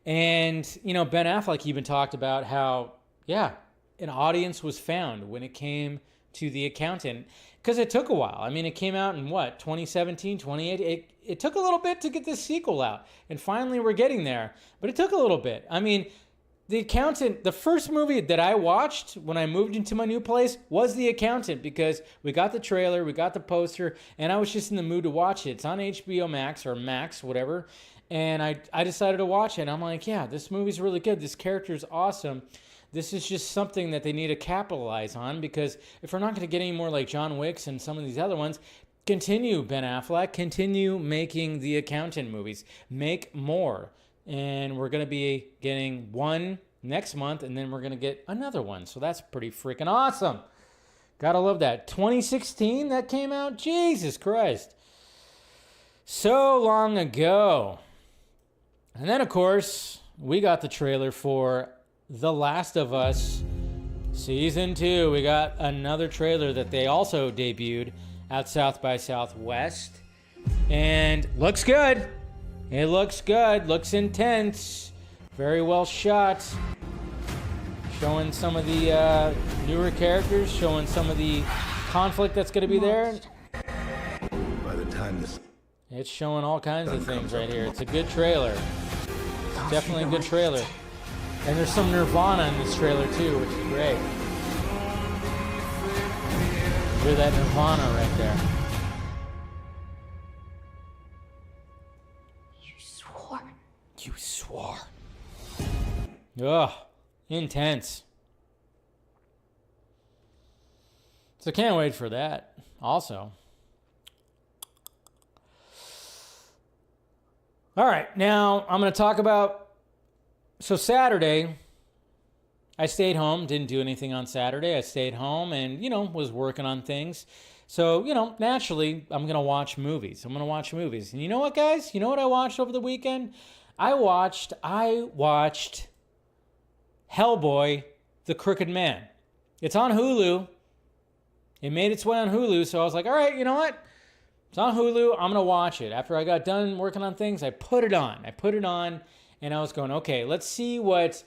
[SPEAKER 1] And, Ben Affleck even talked about how, an audience was found when it came to The Accountant. Because it took a while. I mean, it came out in 2017, 2018? It took a little bit to get this sequel out. And finally, we're getting there. But it took a little bit. I mean, The Accountant, the first movie that I watched when I moved into my new place was The Accountant, because we got the trailer, we got the poster, and I was just in the mood to watch it. It's on HBO Max or Max, whatever, and I decided to watch it. And I'm like, yeah, this movie's really good. This character's awesome. This is just something that they need to capitalize on, because if we're not going to get any more like John Wick's and some of these other ones, continue, Ben Affleck, continue making The Accountant movies. Make more. And we're going to be getting one next month, and then we're going to get another one. So that's pretty freaking awesome. Gotta love that. 2016 that came out? Jesus Christ. So long ago. And then, of course, we got the trailer for The Last of Us Season 2. We got another trailer that they also debuted at South by Southwest. And looks good. It looks good, looks intense, very well shot. Showing some of the newer characters, showing some of the conflict that's going to be there.
[SPEAKER 5] By the time this...
[SPEAKER 1] It's showing all kinds of things right here. It's a good trailer. It's definitely a good trailer. And there's some Nirvana in this trailer too, which is great. Hear that Nirvana right there. You swore. Ugh, intense. So can't wait for that also. All right, now I'm going to talk about, so Saturday, I stayed home, didn't do anything on Saturday. I stayed home and, was working on things. So, naturally, I'm going to watch movies. And you know what, guys? You know what I watched over the weekend? I watched Hellboy, The Crooked Man. It's on Hulu. It made its way on Hulu, so I was like, all right, you know what? It's on Hulu. I'm going to watch it. After I got done working on things, I put it on, and I was going, okay, let's see what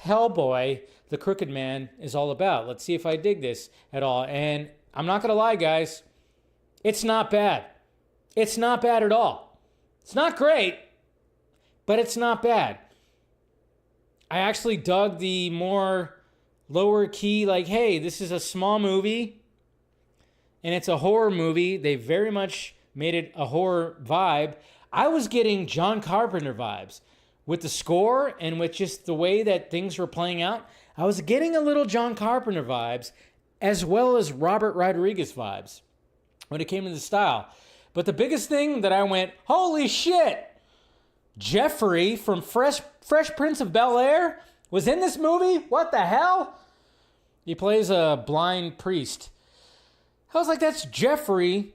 [SPEAKER 1] Hellboy, The Crooked Man, is all about. Let's see if I dig this at all. And I'm not going to lie, guys. It's not bad. It's not bad at all. It's not great, but it's not bad. I actually dug the more lower key, like, hey, this is a small movie, and it's a horror movie. They very much made it a horror vibe. I was getting John Carpenter vibes with the score and with just the way that things were playing out. I was getting a little John Carpenter vibes as well as Robert Rodriguez vibes when it came to the style. But the biggest thing that I went, holy shit, Jeffrey from Fresh Prince of Bel-Air was in this movie? What the hell? He plays a blind priest. I was like, that's Jeffrey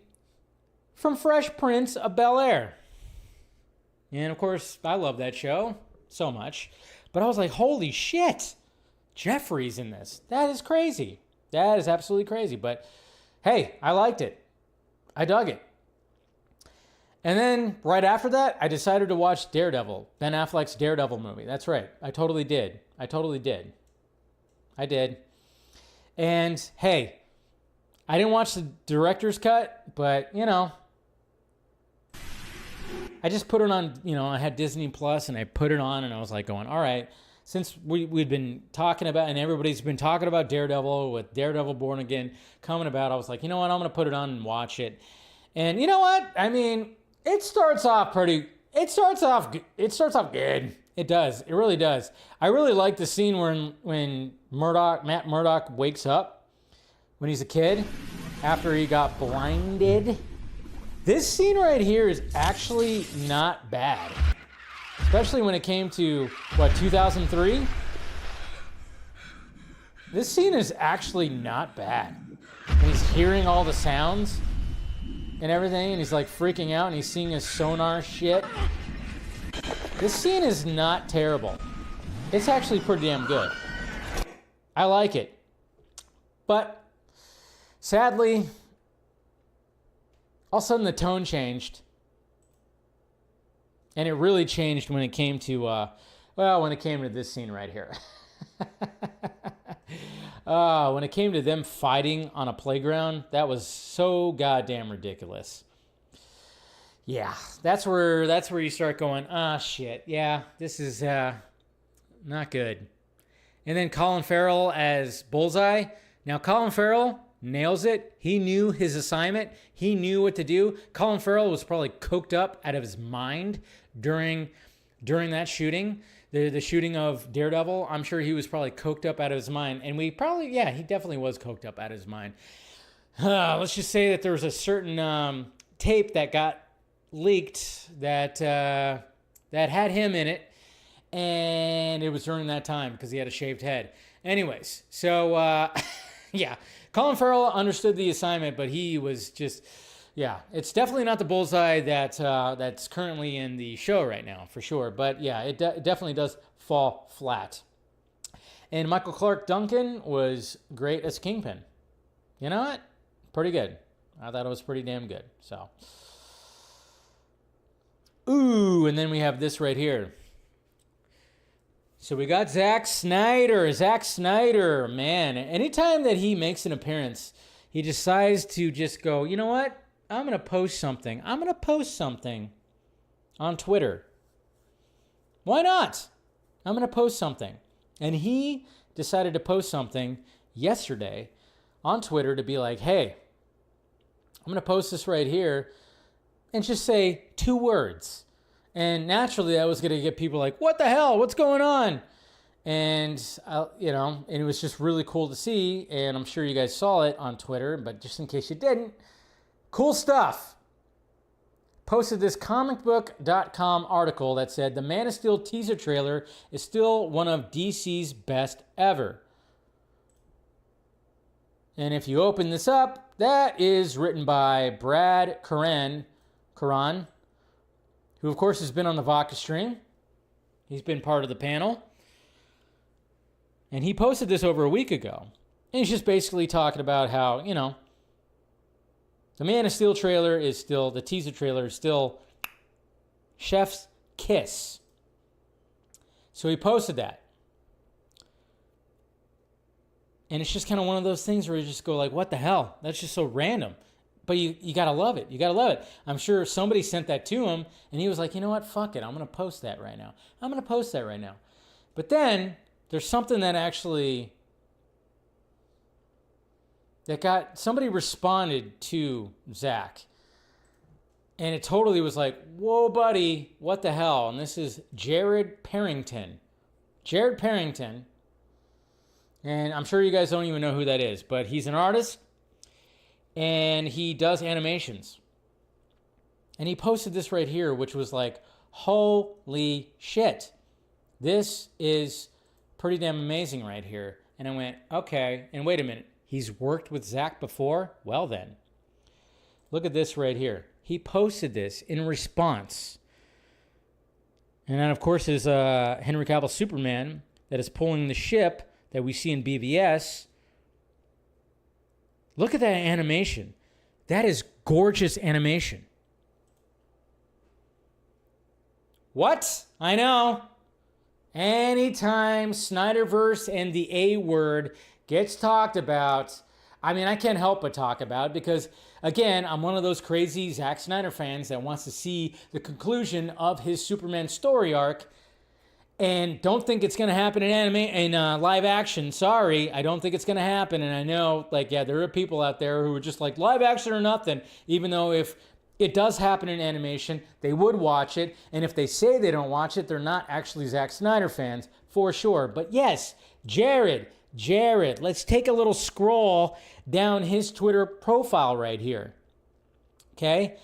[SPEAKER 1] from Fresh Prince of Bel-Air. And of course, I love that show so much. But I was like, holy shit, Jeffrey's in this. That is crazy. That is absolutely crazy. But hey, I liked it. I dug it. And then right after that, I decided to watch Daredevil, Ben Affleck's Daredevil movie. That's right. I totally did. I did. And hey, I didn't watch the director's cut, but you know, I just put it on, you know, I had Disney Plus and I put it on and I was like going, all right, since we'd been talking about, and everybody's been talking about Daredevil with Daredevil Born Again coming about, I was like, you know what, I'm going to put it on and watch it. And you know what? I mean, it starts off good. It does. It really does. I really like the scene when Matt Murdock wakes up when he's a kid after he got blinded. This scene right here is actually not bad. Especially when it came to, 2003? This scene is actually not bad. And he's hearing all the sounds and everything, and he's like freaking out, and he's seeing his sonar shit. This scene is not terrible. It's actually pretty damn good. I like it. But, sadly, all of a sudden the tone changed. And it really changed when it came to, when it came to this scene right here. When it came to them fighting on a playground, that was so goddamn ridiculous. Yeah, that's where you start going, shit, yeah, this is not good. And then Colin Farrell as Bullseye. Now, Colin Farrell nails it. He knew his assignment. He knew what to do. Colin Farrell was probably coked up out of his mind during that shooting. The shooting of Daredevil, I'm sure he was probably coked up out of his mind. And he definitely was coked up out of his mind. Let's just say that there was a certain tape that got leaked that had him in it. And it was during that time because he had a shaved head. Anyways, so, yeah. Colin Farrell understood the assignment, but he was just... Yeah, it's definitely not the Bullseye that's currently in the show right now, for sure. But yeah, it definitely does fall flat. And Michael Clark Duncan was great as Kingpin. You know what? Pretty good. I thought it was pretty damn good. So, ooh, and then we have this right here. So we got Zack Snyder. Zack Snyder, man. Anytime that he makes an appearance, he decides to just go, you know what? I'm going to post something. I'm going to post something on Twitter. Why not? I'm going to post something. And he decided to post something yesterday on Twitter to be like, hey, I'm going to post this right here and just say 2 words. And naturally, that was going to get people like, what the hell? What's going on? And, and it was just really cool to see. And I'm sure you guys saw it on Twitter, but just in case you didn't, cool stuff. Posted this comicbook.com article that said the Man of Steel teaser trailer is still one of DC's best ever. And if you open this up, that is written by Brad Curran, who of course has been on the Vodka stream. He's been part of the panel. And he posted this over a week ago. And he's just basically talking about how, the Man of Steel trailer is still, the teaser trailer is still chef's kiss. So he posted that. And it's just kind of one of those things where you just go like, what the hell? That's just so random. But you got to love it. You got to love it. I'm sure somebody sent that to him and he was like, you know what? Fuck it. I'm going to post that right now. But then there's something that actually... somebody responded to Zach. And it totally was like, whoa, buddy, what the hell? And this is Jared Parrington. And I'm sure you guys don't even know who that is, but he's an artist and he does animations. And he posted this right here, which was like, holy shit. This is pretty damn amazing right here. And I went, okay, and wait a minute. He's worked with Zach before? Well then. Look at this right here. He posted this in response. And then, of course, is Henry Cavill Superman that is pulling the ship that we see in BVS. Look at that animation. That is gorgeous animation. What? I know. Anytime Snyderverse and the A word gets talked about, I mean, I can't help but talk about it because, again, I'm one of those crazy Zack Snyder fans that wants to see the conclusion of his Superman story arc and don't think it's going to happen in live action. Sorry, I don't think it's going to happen. And I know, like, yeah, there are people out there who are just like, live action or nothing, even though if it does happen in animation, they would watch it. And if they say they don't watch it, they're not actually Zack Snyder fans, for sure. But yes, Jared, let's take a little scroll down his Twitter profile right here. Okay?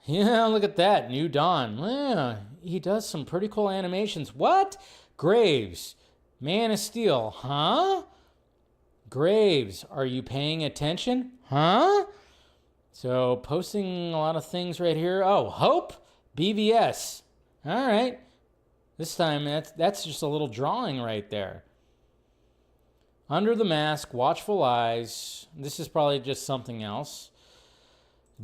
[SPEAKER 1] Yeah, look at that. New Dawn. Yeah, he does some pretty cool animations. What? Graves. Man of Steel. Huh? Graves, are you paying attention? Huh? So, posting a lot of things right here. Oh, Hope, BVS. All right. This time, that's just a little drawing right there. Under the Mask, Watchful Eyes. This is probably just something else.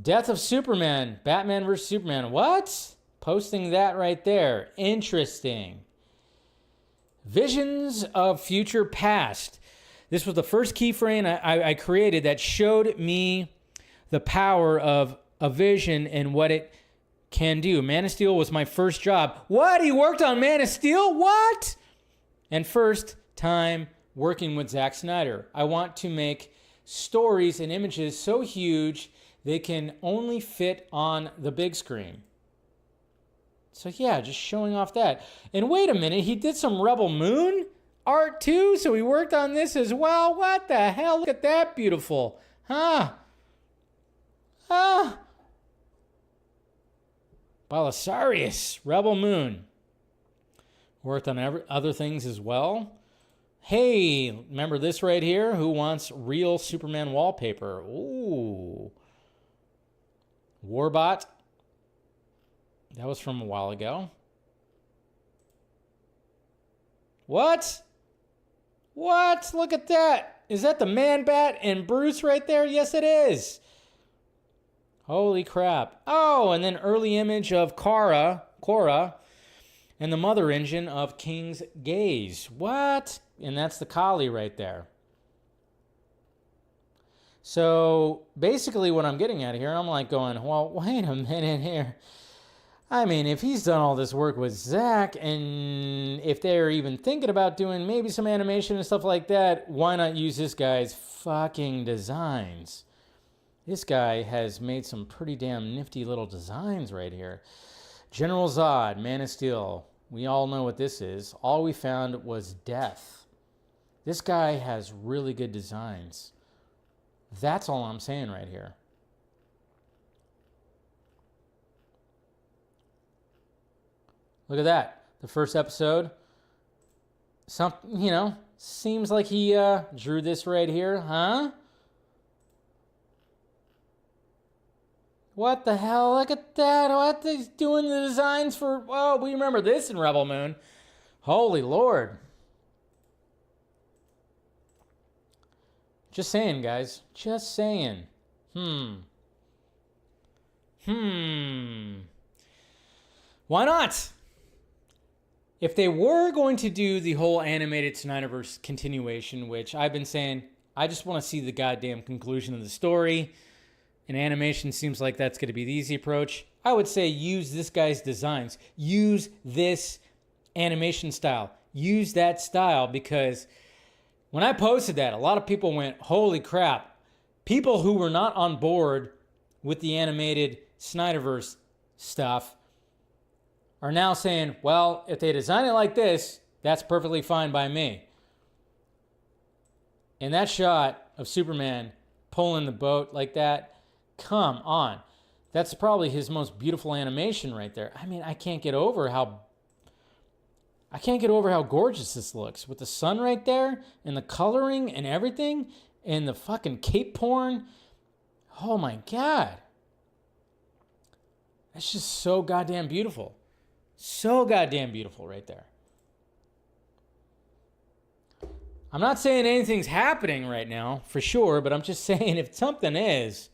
[SPEAKER 1] Death of Superman, Batman vs. Superman. What? Posting that right there. Interesting. Visions of Future Past. This was the first keyframe I created that showed me the power of a vision and what it can do. Man of Steel was my first job. What? He worked on Man of Steel? What? And first time working with Zack Snyder. I want to make stories and images so huge they can only fit on the big screen. So yeah, just showing off that. And wait a minute, he did some Rebel Moon art too? So he worked on this as well? What the hell? Look at that beautiful. Huh? Belisarius, Rebel Moon. Worked on other things as well. Hey, remember this right here? Who wants real Superman wallpaper? Ooh. Warbot. That was from a while ago. What? What? Look at that. Is that the Man-Bat and Bruce right there? Yes, it is. Holy crap. Oh, and then early image of Cora, and the mother engine of King's Gaze. What? And that's the collie right there. So basically what I'm getting at here, I'm like going, well, wait a minute here. I mean, if he's done all this work with Zack, and if they're even thinking about doing maybe some animation and stuff like that, why not use this guy's fucking designs? This guy has made some pretty damn nifty little designs right here. General Zod, Man of Steel. We all know what this is. All we found was death. This guy has really good designs. That's all I'm saying right here. Look at that. The first episode. Seems like he drew this right here, huh? What the hell? Look at that. What? He's doing the designs for... Oh, we remember this in Rebel Moon. Holy Lord. Just saying, guys. Just saying. Why not? If they were going to do the whole animated Snyderverse continuation, which I've been saying, I just want to see the goddamn conclusion of the story. And animation seems like that's going to be the easy approach. I would say use this guy's designs. Use this animation style. Use that style, because when I posted that, a lot of people went, holy crap. People who were not on board with the animated Snyderverse stuff are now saying, well, if they design it like this, that's perfectly fine by me. And that shot of Superman pulling the boat like that, come on. That's probably his most beautiful animation right there. I mean, I can't get over how gorgeous this looks with the sun right there and the coloring and everything and the fucking cape porn. Oh my God. That's just so goddamn beautiful. So goddamn beautiful right there. I'm not saying anything's happening right now, for sure, but I'm just saying if something is,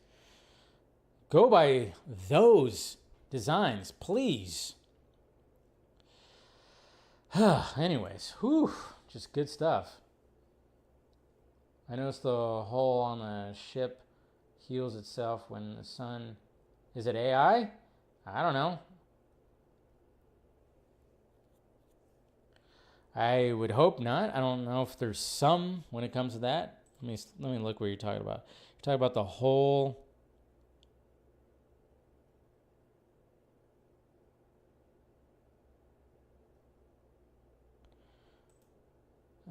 [SPEAKER 1] go by those designs, please. Anyways, whew, just good stuff. I noticed the hole on the ship heals itself when the sun... Is it AI? I don't know. I would hope not. I don't know if there's some when it comes to that. Let me look what you're talking about. You're talking about the hole...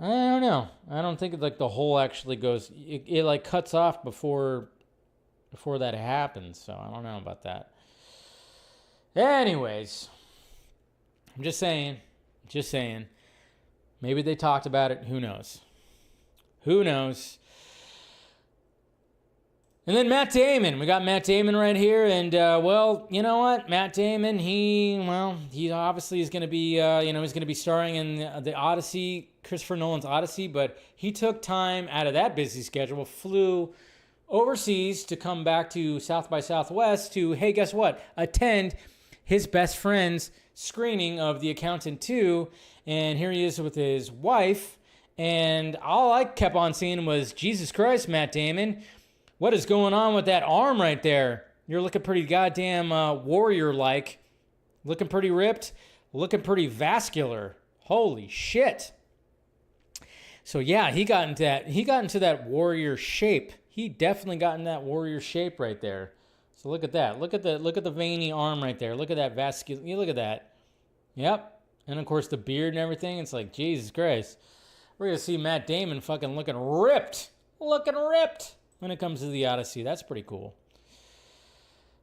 [SPEAKER 1] I don't know. I don't think like the hole actually goes. It like cuts off before that happens. So I don't know about that. Anyways, I'm just saying. Maybe they talked about it. Who knows? Who knows? And then Matt Damon. We got Matt Damon right here. And, well, you know what? Matt Damon, he obviously is going to be, he's going to be starring in the Odyssey, Christopher Nolan's Odyssey. But he took time out of that busy schedule, flew overseas to come back to South by Southwest to, hey, guess what? Attend his best friend's screening of The Accountant 2. And here he is with his wife. And all I kept on seeing was, Jesus Christ, Matt Damon. What is going on with that arm right there? You're looking pretty goddamn warrior-like. Looking pretty ripped. Looking pretty vascular. Holy shit. So yeah, he got into that warrior shape. He definitely got in that warrior shape right there. So look at that. Look at the veiny arm right there. Look at that vascular. You look at that. Yep. And of course the beard and everything. It's like, Jesus Christ. We're going to see Matt Damon fucking looking ripped. Looking ripped. When it comes to the Odyssey. That's pretty cool.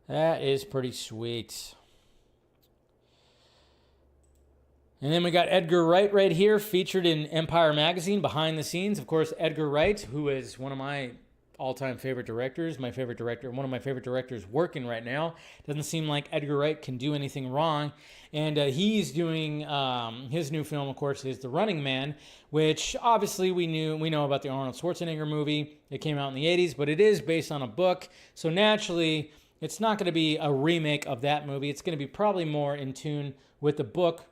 [SPEAKER 1] That is pretty sweet. And then we got Edgar Wright right here, featured in Empire Magazine, behind the scenes. Of course, Edgar Wright, who is one of my all-time favorite directors, one of my favorite directors working right now. Doesn't seem like Edgar Wright can do anything wrong. And he's doing his new film, of course, is The Running Man, which obviously we know about the Arnold Schwarzenegger movie. It came out in the 80s, but it is based on a book. So naturally, it's not going to be a remake of that movie. It's going to be probably more in tune with the book.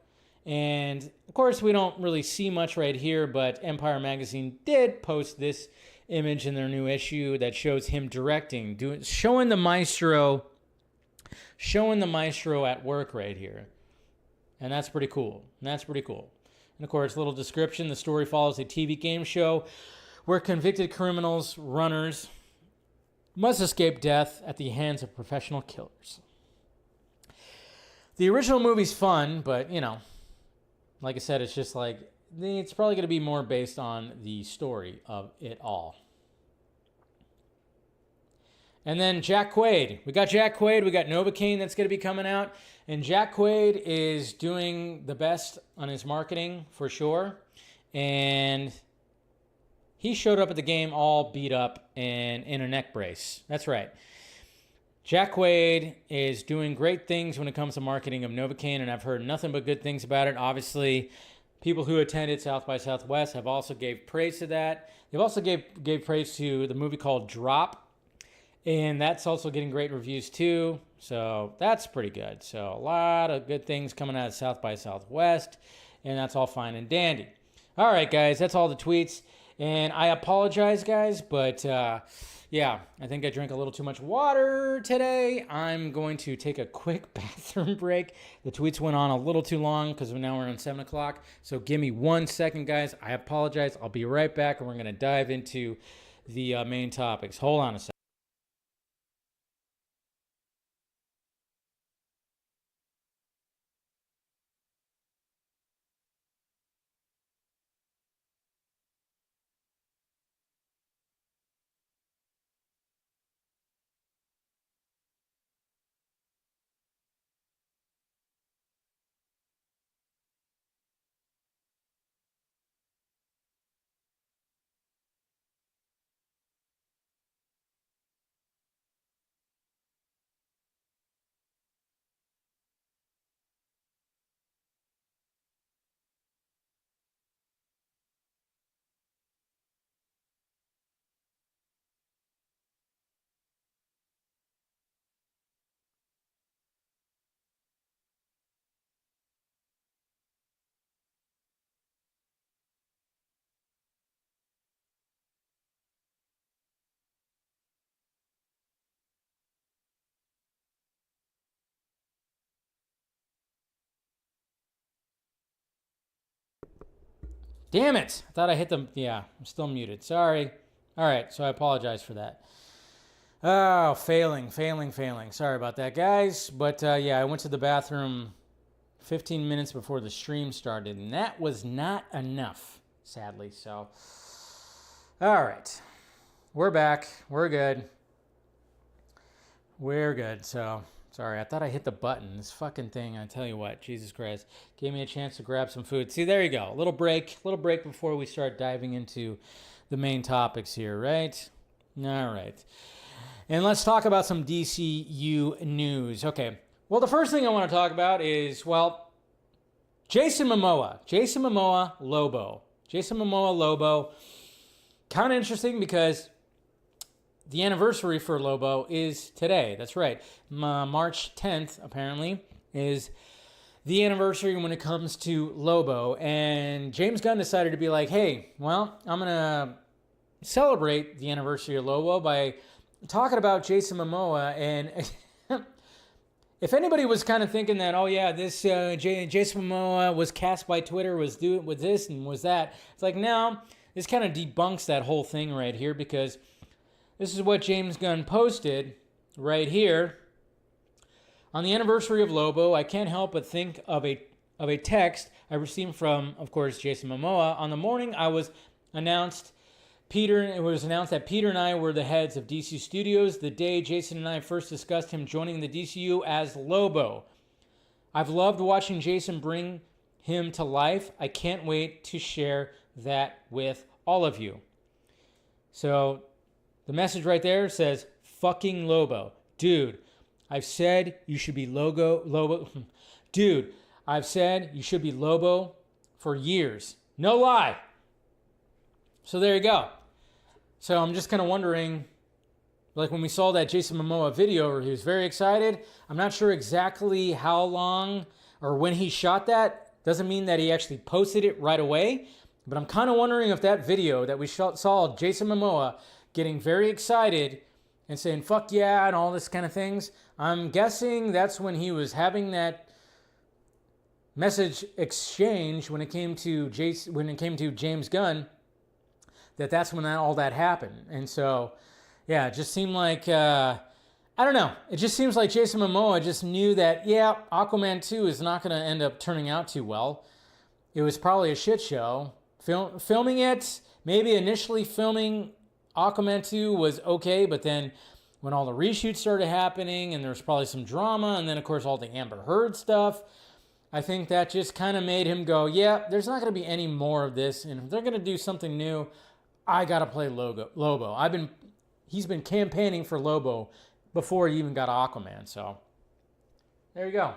[SPEAKER 1] And of course, we don't really see much right here, but Empire Magazine did post this image in their new issue that shows him directing, showing the maestro at work right here. And that's pretty cool. And of course, little description. The story follows a TV game show where convicted criminals, runners, must escape death at the hands of professional killers. The original movie's fun, but, like I said, it's just like, it's probably going to be more based on the story of it all. And then Jack Quaid. We got Jack Quaid. We got Novocaine that's going to be coming out. And Jack Quaid is doing the best on his marketing for sure. And he showed up at the game all beat up and in a neck brace. That's right. Jack Quaid is doing great things when it comes to marketing of Novocaine, and I've heard nothing but good things about it. Obviously, people who attended South by Southwest have also gave praise to that. They've also gave praise to the movie called Drop, and that's also getting great reviews too. So that's pretty good. So a lot of good things coming out of South by Southwest, and that's all fine and dandy. All right, guys, that's all the tweets. And I apologize, guys, but yeah, I think I drank a little too much water today. I'm going to take a quick bathroom break. The tweets went on a little too long because now we're on 7 o'clock. So give me 1 second, guys. I apologize. I'll be right back, and we're going to dive into the main topics. Hold on a second. Damn it. I thought I hit the... Yeah, I'm still muted. Sorry. All right, so I apologize for that. Oh, failing. Sorry about that, guys. But, yeah, I went to the bathroom 15 minutes before the stream started, and that was not enough, sadly. So, all right. We're back. We're good. So, sorry, I thought I hit the button. This fucking thing, I tell you what, Jesus Christ, gave me a chance to grab some food. See, there you go. A little break before we start diving into the main topics here, right? All right. And let's talk about some DCU news. Okay. Well, the first thing I want to talk about is, well, Jason Momoa, Lobo. Kind of interesting because the anniversary for Lobo is today. That's right. March 10th, apparently, is the anniversary when it comes to Lobo. And James Gunn decided to be like, hey, well, I'm going to celebrate the anniversary of Lobo by talking about Jason Momoa. And if anybody was kind of thinking that, oh, yeah, this Jason Momoa was cast by Twitter, was doing with this and was that, it's like, no, this kind of debunks that whole thing right here, because this is what James Gunn posted right here. On the anniversary of Lobo, I can't help but think of a text I received from, of course, Jason Momoa. On the morning it was announced that Peter and I were the heads of DC Studios the day Jason and I first discussed him joining the DCU as Lobo. I've loved watching Jason bring him to life. I can't wait to share that with all of you. So the message right there says, fucking Lobo. Dude, I've said you should be Lobo. Dude, I've said you should be Lobo for years. No lie. So there you go. So I'm just kind of wondering, like when we saw that Jason Momoa video where he was very excited, I'm not sure exactly how long or when he shot that. Doesn't mean that he actually posted it right away. But I'm kind of wondering if that video that we saw Jason Momoa getting very excited and saying, fuck yeah, and all this kind of things, I'm guessing that's when he was having that message exchange when it came to James Gunn, that's when all that happened. And so, yeah, it just seemed like, I don't know. It just seems like Jason Momoa just knew that, yeah, Aquaman 2 is not going to end up turning out too well. It was probably a shit show. Filming it, maybe initially filming Aquaman 2 was okay, but then when all the reshoots started happening and there was probably some drama, and then, of course, all the Amber Heard stuff, I think that just kind of made him go, yeah, there's not going to be any more of this, and if they're going to do something new, I got to play Lobo. He's been campaigning for Lobo before he even got Aquaman, so there you go.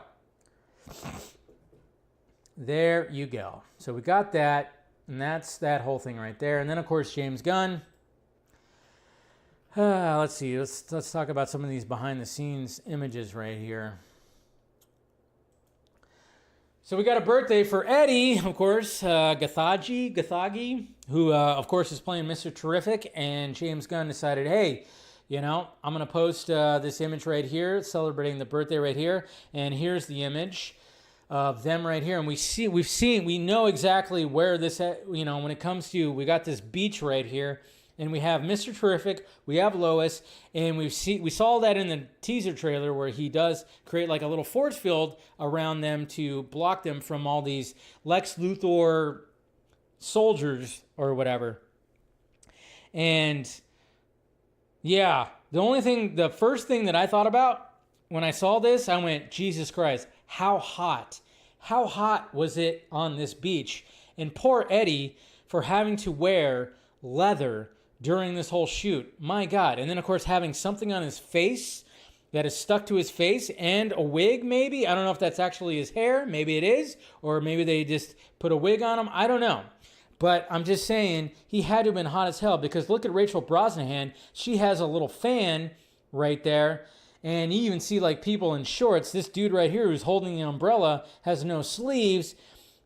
[SPEAKER 1] There you go. So we got that, and that's that whole thing right there. And then, of course, James Gunn. Let's see. Let's talk about some of these behind-the-scenes images right here. So we got a birthday for Eddie, of course, Gathagi, who, of course, is playing Mr. Terrific. And James Gunn decided, hey, you know, I'm going to post this image right here, celebrating the birthday right here. And here's the image of them right here. And we know exactly where this, you know, when it comes to, we got this beach right here. And we have Mr. Terrific, we have Lois, and we saw that in the teaser trailer where he does create like a little force field around them to block them from all these Lex Luthor soldiers or whatever. And yeah, the first thing that I thought about when I saw this, I went, Jesus Christ, how hot was it on this beach? And poor Eddie for having to wear leather during this whole shoot. My God. And then, of course, having something on his face that is stuck to his face and a wig, maybe. I don't know if that's actually his hair. Maybe it is. Or maybe they just put a wig on him. I don't know. But I'm just saying, he had to have been hot as hell, because look at Rachel Brosnahan. She has a little fan right there. And you even see like people in shorts. This dude right here who's holding the umbrella has no sleeves.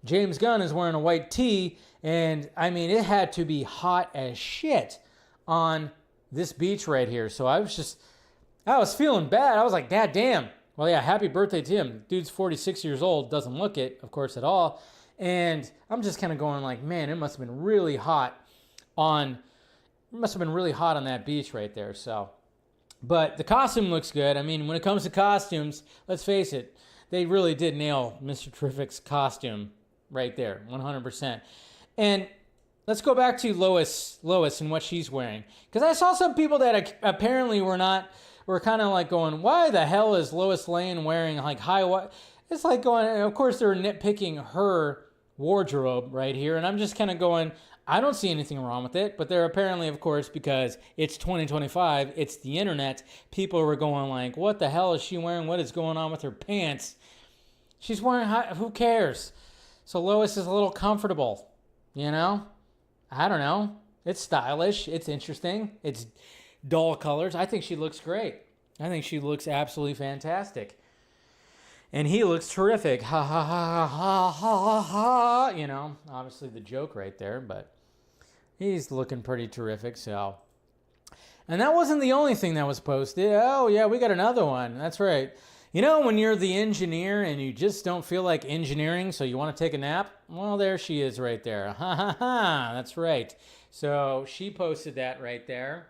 [SPEAKER 1] James Gunn is wearing a white tee. And I mean, it had to be hot as shit on this beach right here. So I was feeling bad. I was like, God damn. Well, yeah, happy birthday to him. Dude's 46 years old. Doesn't look it, of course, at all. And I'm just kind of going like, man, it must have been really hot on that beach right there. So, but the costume looks good. I mean, when it comes to costumes, let's face it, they really did nail Mr. Terrific's costume right there, 100%. And let's go back to Lois and what she's wearing. Because I saw some people that apparently were kind of like going, why the hell is Lois Lane wearing like what? It's like going, and of course they're nitpicking her wardrobe right here. And I'm just kind of going, I don't see anything wrong with it. But they're apparently, of course, because it's 2025, it's the internet. People were going like, what the hell is she wearing? What is going on with her pants? She's wearing, who cares? So Lois is a little comfortable, you know? I don't know. It's stylish. It's interesting. It's dull colors. I think she looks great. I think she looks absolutely fantastic. And he looks terrific. Ha ha ha ha ha ha ha. You know, obviously the joke right there, but he's looking pretty terrific. So, and that wasn't the only thing that was posted. Oh yeah, we got another one. That's right. You know, when you're the engineer and you just don't feel like engineering, so you want to take a nap? Well, there she is right there. Ha ha ha. That's right. So she posted that right there.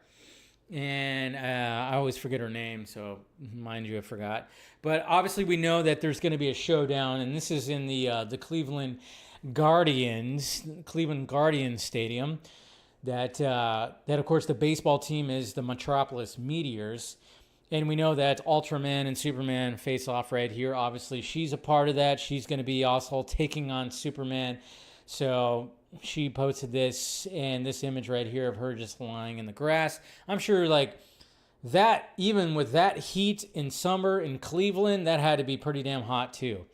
[SPEAKER 1] And I always forget her name, so mind you, I forgot. But obviously we know that there's going to be a showdown, and this is in the Cleveland Guardians Stadium. That of course the baseball team is the Metropolis Meteors. And we know that Ultraman and Superman face off right here. Obviously, she's a part of that. She's going to be also taking on Superman. So she posted this and this image right here of her just lying in the grass. I'm sure like that, even with that heat in summer in Cleveland, that had to be pretty damn hot too.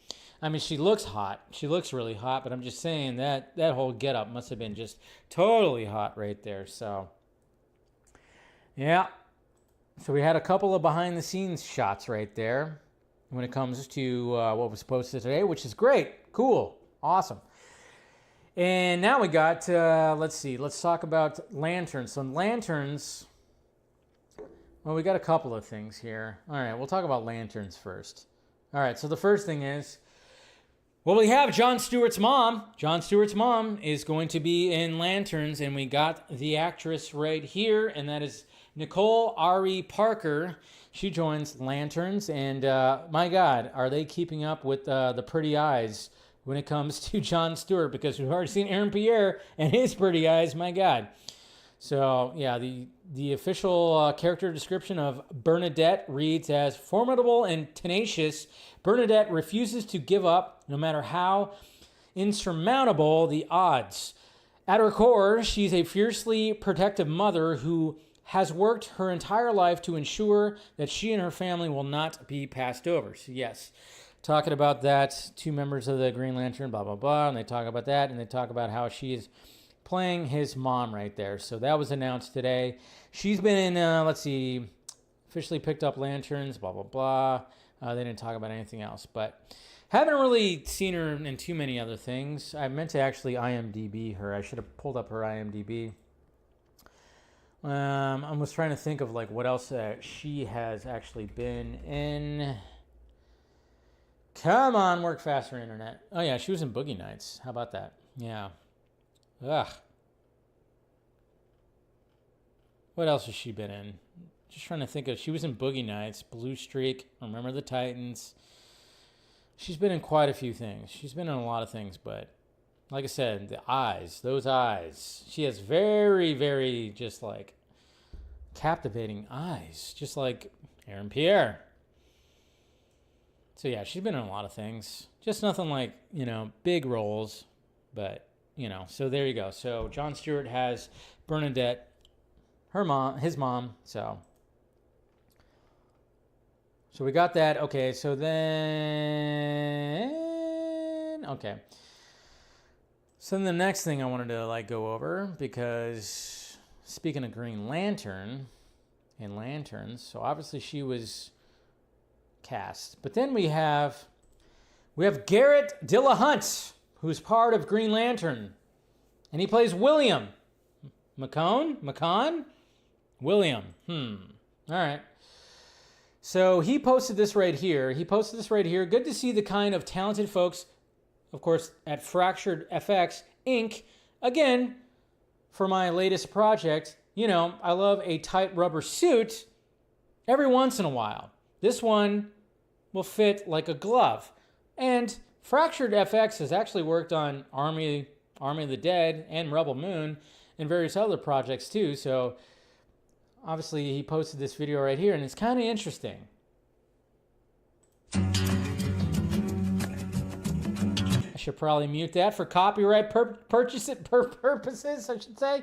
[SPEAKER 1] I mean, she looks hot. She looks really hot, but I'm just saying that whole getup must have been just totally hot right there. So, yeah. So we had a couple of behind-the-scenes shots right there when it comes to what was posted today, which is great, cool, awesome. And now we got, let's talk about lanterns. So lanterns, well, we got a couple of things here. All right, we'll talk about lanterns first. All right, so the first thing is, well, we have Jon Stewart's mom. Jon Stewart's mom is going to be in Lanterns, and we got the actress right here, and that is Nicole Ari Parker. She joins Lanterns, and my God, are they keeping up with the pretty eyes when it comes to Jon Stewart? Because we've already seen Aaron Pierre and his pretty eyes, my God. So, yeah, the official character description of Bernadette reads as formidable and tenacious. Bernadette refuses to give up no matter how insurmountable the odds. At her core, she's a fiercely protective mother who has worked her entire life to ensure that she and her family will not be passed over. So yes, talking about that, two members of the Green Lantern, blah, blah, blah, and they talk about that, and they talk about how she is playing his mom right there. So that was announced today. She's been in, officially picked up Lanterns, blah, blah, blah. They didn't talk about anything else, but haven't really seen her in too many other things. I meant to actually IMDb her. I should have pulled up her IMDb. I was trying to think of like what else she has actually been in. Come on, work faster, internet. Oh yeah, she was in Boogie Nights. How about that? Yeah. Ugh. What else has she been in? Just trying to think of. She was in Boogie Nights, Blue Streak, Remember the Titans. She's been in quite a few things. She's been in a lot of things, but like I said, the eyes, those eyes. She has very, very just like captivating eyes, just like Aaron Pierre. So yeah, she's been in a lot of things. Just nothing like, big roles, but, so there you go. So Jon Stewart has Bernadette, her mom, his mom, so we got that. Okay, so then, So then the next thing I wanted to go over, because speaking of Green Lantern and Lanterns, so obviously she was cast. But then we have Garrett Dillahunt, who's part of Green Lantern. And he plays William. McCon? William. All right. So he posted this right here. Good to see the kind of talented folks of course, at Fractured FX Inc. Again, for my latest project, you know, I love a tight rubber suit every once in a while. This one will fit like a glove. And Fractured FX has actually worked on Army of the Dead and Rebel Moon and various other projects too. So obviously he posted this video right here and it's kind of interesting. I should probably mute that for copyright purposes, I should say.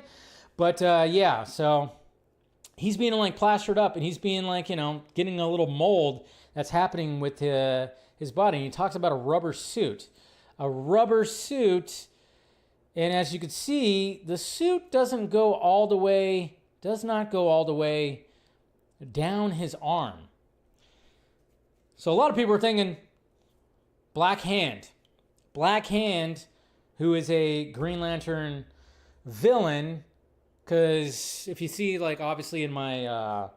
[SPEAKER 1] But yeah, so he's being like plastered up and he's being like, you know, getting a little mold that's happening with his body. And he talks about a rubber suit. A rubber suit. And as you can see, the suit does not go all the way down his arm. So a lot of people are thinking Black Hand. Black Hand, who is a Green Lantern villain, because if you see, like, obviously in my,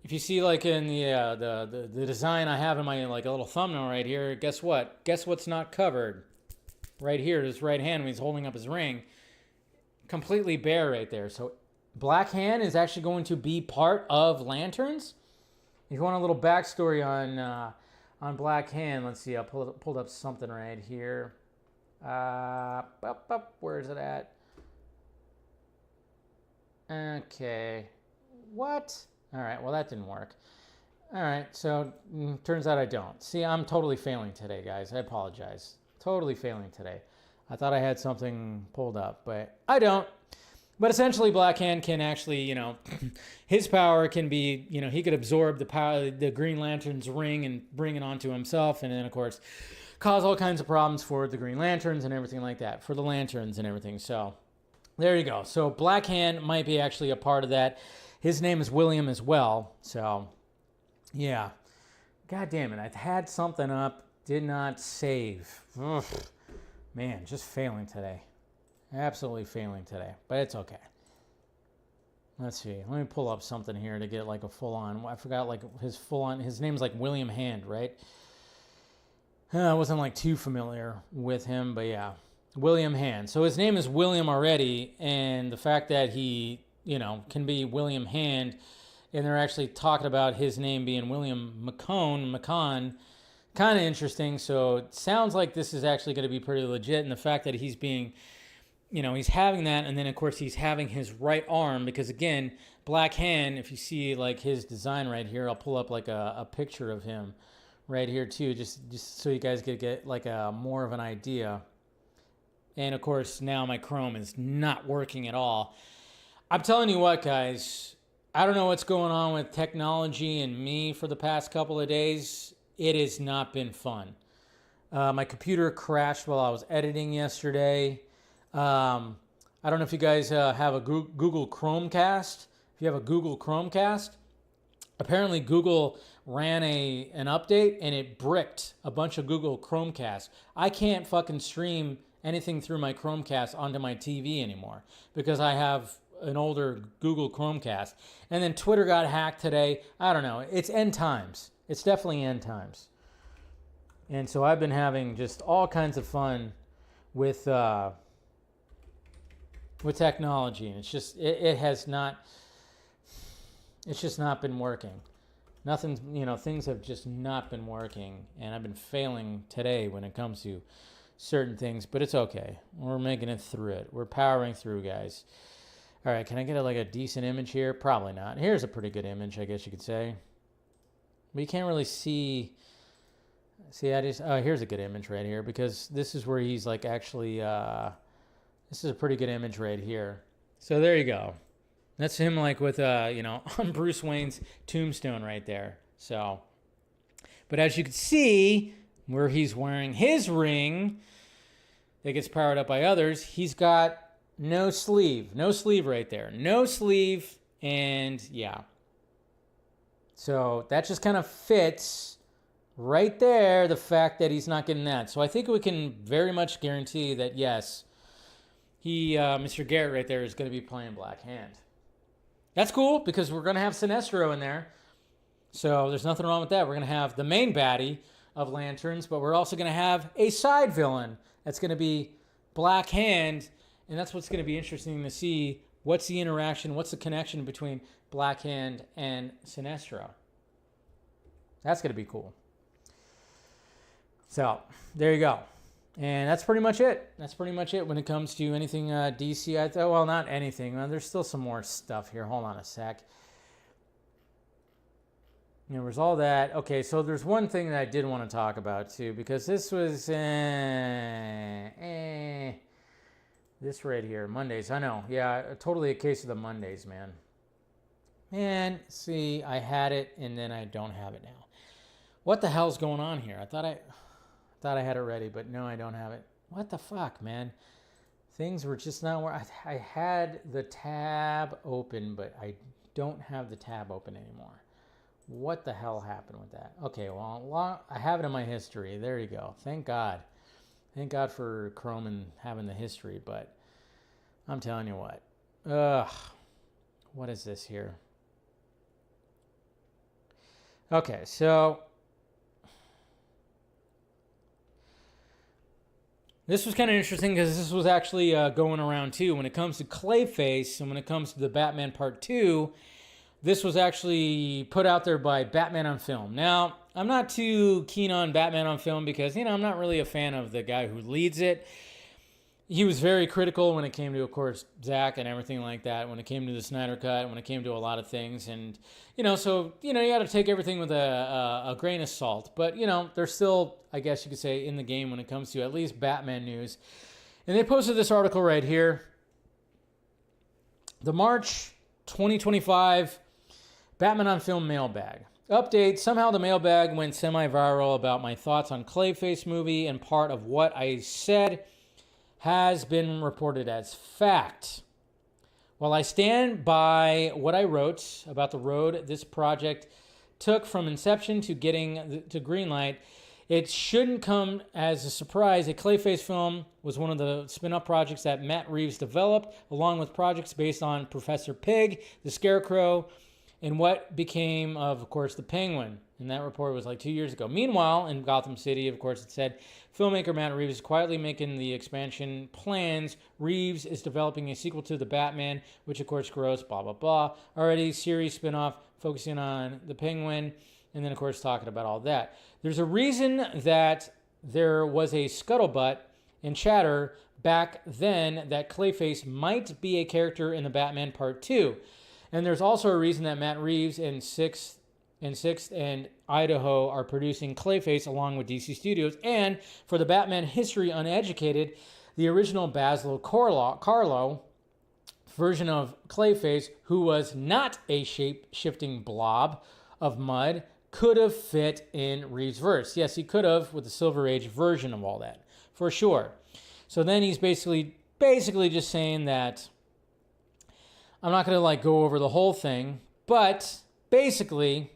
[SPEAKER 1] if you see, like, in the design I have in my, like, a little thumbnail right here, guess what? Guess what's not covered? Right here, his right hand when he's holding up his ring. Completely bare right there. So Black Hand is actually going to be part of Lanterns. If you want a little backstory on Black Hand, let's see, I pulled up something right here. Where is it at? Okay. What? All right, well, that didn't work. All right, so turns out I don't. See, I'm totally failing today, guys. I apologize. Totally failing today. I thought I had something pulled up, but I don't. But essentially, Black Hand can actually, you know, his power can be, you know, he could absorb the power, the Green Lantern's ring and bring it onto himself. And then, of course, cause all kinds of problems for the Green Lanterns and everything like that, for the Lanterns and everything. So there you go. So Black Hand might be actually a part of that. His name is William as well. So, yeah. God damn it. I had something up. Did not save. Ugh. Man, just failing today. Absolutely failing today. But it's okay. Let's see. Let me pull up something here to get like a full-on. I forgot like his full-on. His name's like William Hand, right? I wasn't like too familiar with him, but yeah. William Hand. So his name is William already, and the fact that he, you know, can be William Hand, and they're actually talking about his name being William McCon, kind of interesting. So it sounds like this is actually going to be pretty legit. And the fact that he's being, you know, he's having that. And then, of course, he's having his right arm. Because, again, Black Hand, if you see, like, his design right here, I'll pull up, like, a picture of him right here, too. Just so you guys get like, a more of an idea. And, of course, now my Chrome is not working at all. I'm telling you what, guys. I don't know what's going on with technology and me for the past couple of days. It has not been fun. My computer crashed while I was editing yesterday. I don't know if you guys have a Google Chromecast. If you have a Google Chromecast, apparently Google ran an update and it bricked a bunch of Google Chromecasts. I can't fucking stream anything through my Chromecast onto my TV anymore because I have an older Google Chromecast. And then Twitter got hacked today. I don't know. It's end times. It's definitely end times. And so I've been having just all kinds of fun with technology. And it's just, it's just not been working. Nothing's, you know, things have just not been working. And I've been failing today when it comes to certain things. But it's okay. We're making it through it. We're powering through, guys. All right, can I get like a decent image here? Probably not. Here's a pretty good image, I guess you could say. But you can't really see. See, here's a good image right here because this is where he's like actually. This is a pretty good image right here. So there you go. That's him like with you know, on Bruce Wayne's tombstone right there. So, but as you can see, where he's wearing his ring that gets powered up by others, he's got no sleeve right there, no sleeve, and yeah. So that just kind of fits right there, the fact that he's not getting that. So I think we can very much guarantee that, yes, Mr. Garrett right there is going to be playing Black Hand. That's cool because we're going to have Sinestro in there. So there's nothing wrong with that. We're going to have the main baddie of Lanterns, but we're also going to have a side villain that's going to be Black Hand, and that's what's going to be interesting to see. What's the interaction? What's the connection between Black Hand and Sinestro? That's going to be cool. So, there you go. And that's pretty much it. That's pretty much it when it comes to anything DC. Well, not anything. There's still some more stuff here. Hold on a sec. There was all that. Okay, so there's one thing that I did want to talk about too, because this was this right here, Mondays. I know, yeah, totally a case of the Mondays, man. Man, see, I had it and then I don't have it now. What the hell's going on here? I thought I had it ready, but no, I don't have it. What the fuck, man? Things were just not where I had the tab open, but I don't have the tab open anymore. What the hell happened with that? Okay, well, I have it in my history. There you go. Thank God. Thank God for Chrome and having the history, but I'm telling you what. Ugh. What is this here? Okay, so this was kind of interesting because this was actually going around too. When it comes to Clayface and when it comes to the Batman Part 2, this was actually put out there by Batman on Film. Now, I'm not too keen on Batman on Film because, I'm not really a fan of the guy who leads it. He was very critical when it came to, of course, Zack and everything like that, when it came to the Snyder Cut, when it came to a lot of things. And, so, you got to take everything with a grain of salt. But, they're still, I guess you could say, in the game when it comes to at least Batman news. And they posted this article right here. The March 2025 Batman on Film mailbag. Update, somehow the mailbag went semi-viral about my thoughts on Clayface movie, and part of what I said has been reported as fact. While I stand by what I wrote about the road this project took from inception to getting to greenlight, it shouldn't come as a surprise. A Clayface film was one of the spin-off projects that Matt Reeves developed, along with projects based on Professor Pig, the Scarecrow, and what became of course, the Penguin. And that report was like 2 years ago. Meanwhile, in Gotham City, of course, it said, filmmaker Matt Reeves is quietly making the expansion plans. Reeves is developing a sequel to The Batman, which of course grows, blah, blah, blah. Already series spinoff focusing on the Penguin. And then, of course, talking about all that. There's a reason that there was a scuttlebutt and chatter back then that Clayface might be a character in the Batman Part 2. And there's also a reason that Matt Reeves and Sixth and Idaho are producing Clayface along with DC Studios. And for the Batman history uneducated, the original Basil Carlo version of Clayface, who was not a shape-shifting blob of mud, could have fit in Reeves' verse. Yes, he could have with the Silver Age version of all that, for sure. So then he's basically just saying that I'm not going to go over the whole thing, but basically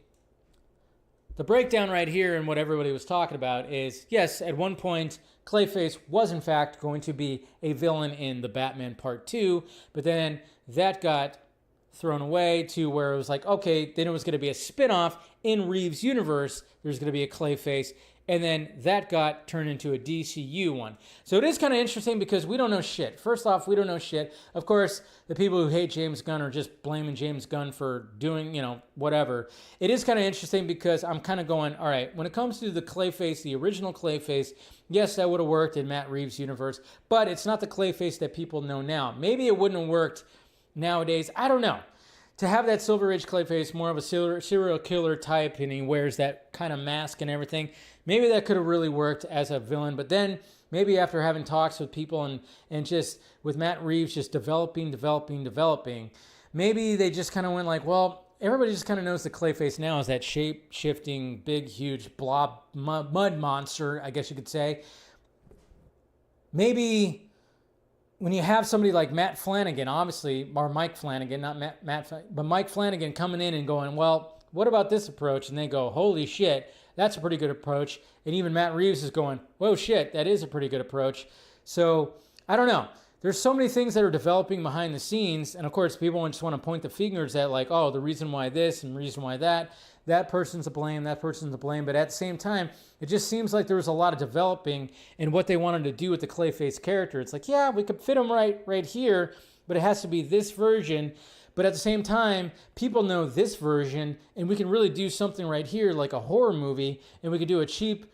[SPEAKER 1] the breakdown right here and what everybody was talking about is, yes, at one point Clayface was in fact going to be a villain in the Batman Part 2, but then that got thrown away to where it was like, okay, then it was going to be a spinoff in Reeves' universe. There's going to be a Clayface. And then that got turned into a DCU one. So it is kind of interesting because we don't know shit. First off, we don't know shit. Of course, the people who hate James Gunn are just blaming James Gunn for doing, whatever. It is kind of interesting because I'm kind of going, all right, when it comes to the Clayface, the original Clayface, yes, that would have worked in Matt Reeves' universe, but it's not the Clayface that people know now. Maybe it wouldn't have worked nowadays. I don't know. To have that Silver Age Clayface, more of a serial killer type, and he wears that kind of mask and everything, maybe that could have really worked as a villain. But then maybe after having talks with people and just with Matt Reeves just developing, maybe they just kind of went like, well, everybody just kind of knows the Clayface now is that shape-shifting, big, huge blob mud monster, I guess you could say. Maybe when you have somebody like Matt Flanagan, obviously, or Mike Flanagan, not but Mike Flanagan coming in and going, well, what about this approach? And they go, holy shit, that's a pretty good approach. And even Matt Reeves is going, whoa, shit, that is a pretty good approach. So, I don't know. there's so many things that are developing behind the scenes. And of course, people just want to point the fingers at like, oh, the reason why this and the reason why that person's to blame, that person's to blame. But at the same time, it just seems like there was a lot of developing in what they wanted to do with the Clayface character. It's like, yeah, we could fit him right here, but it has to be this version. But at the same time, people know this version, and we can really do something right here, like a horror movie, and we could do a cheap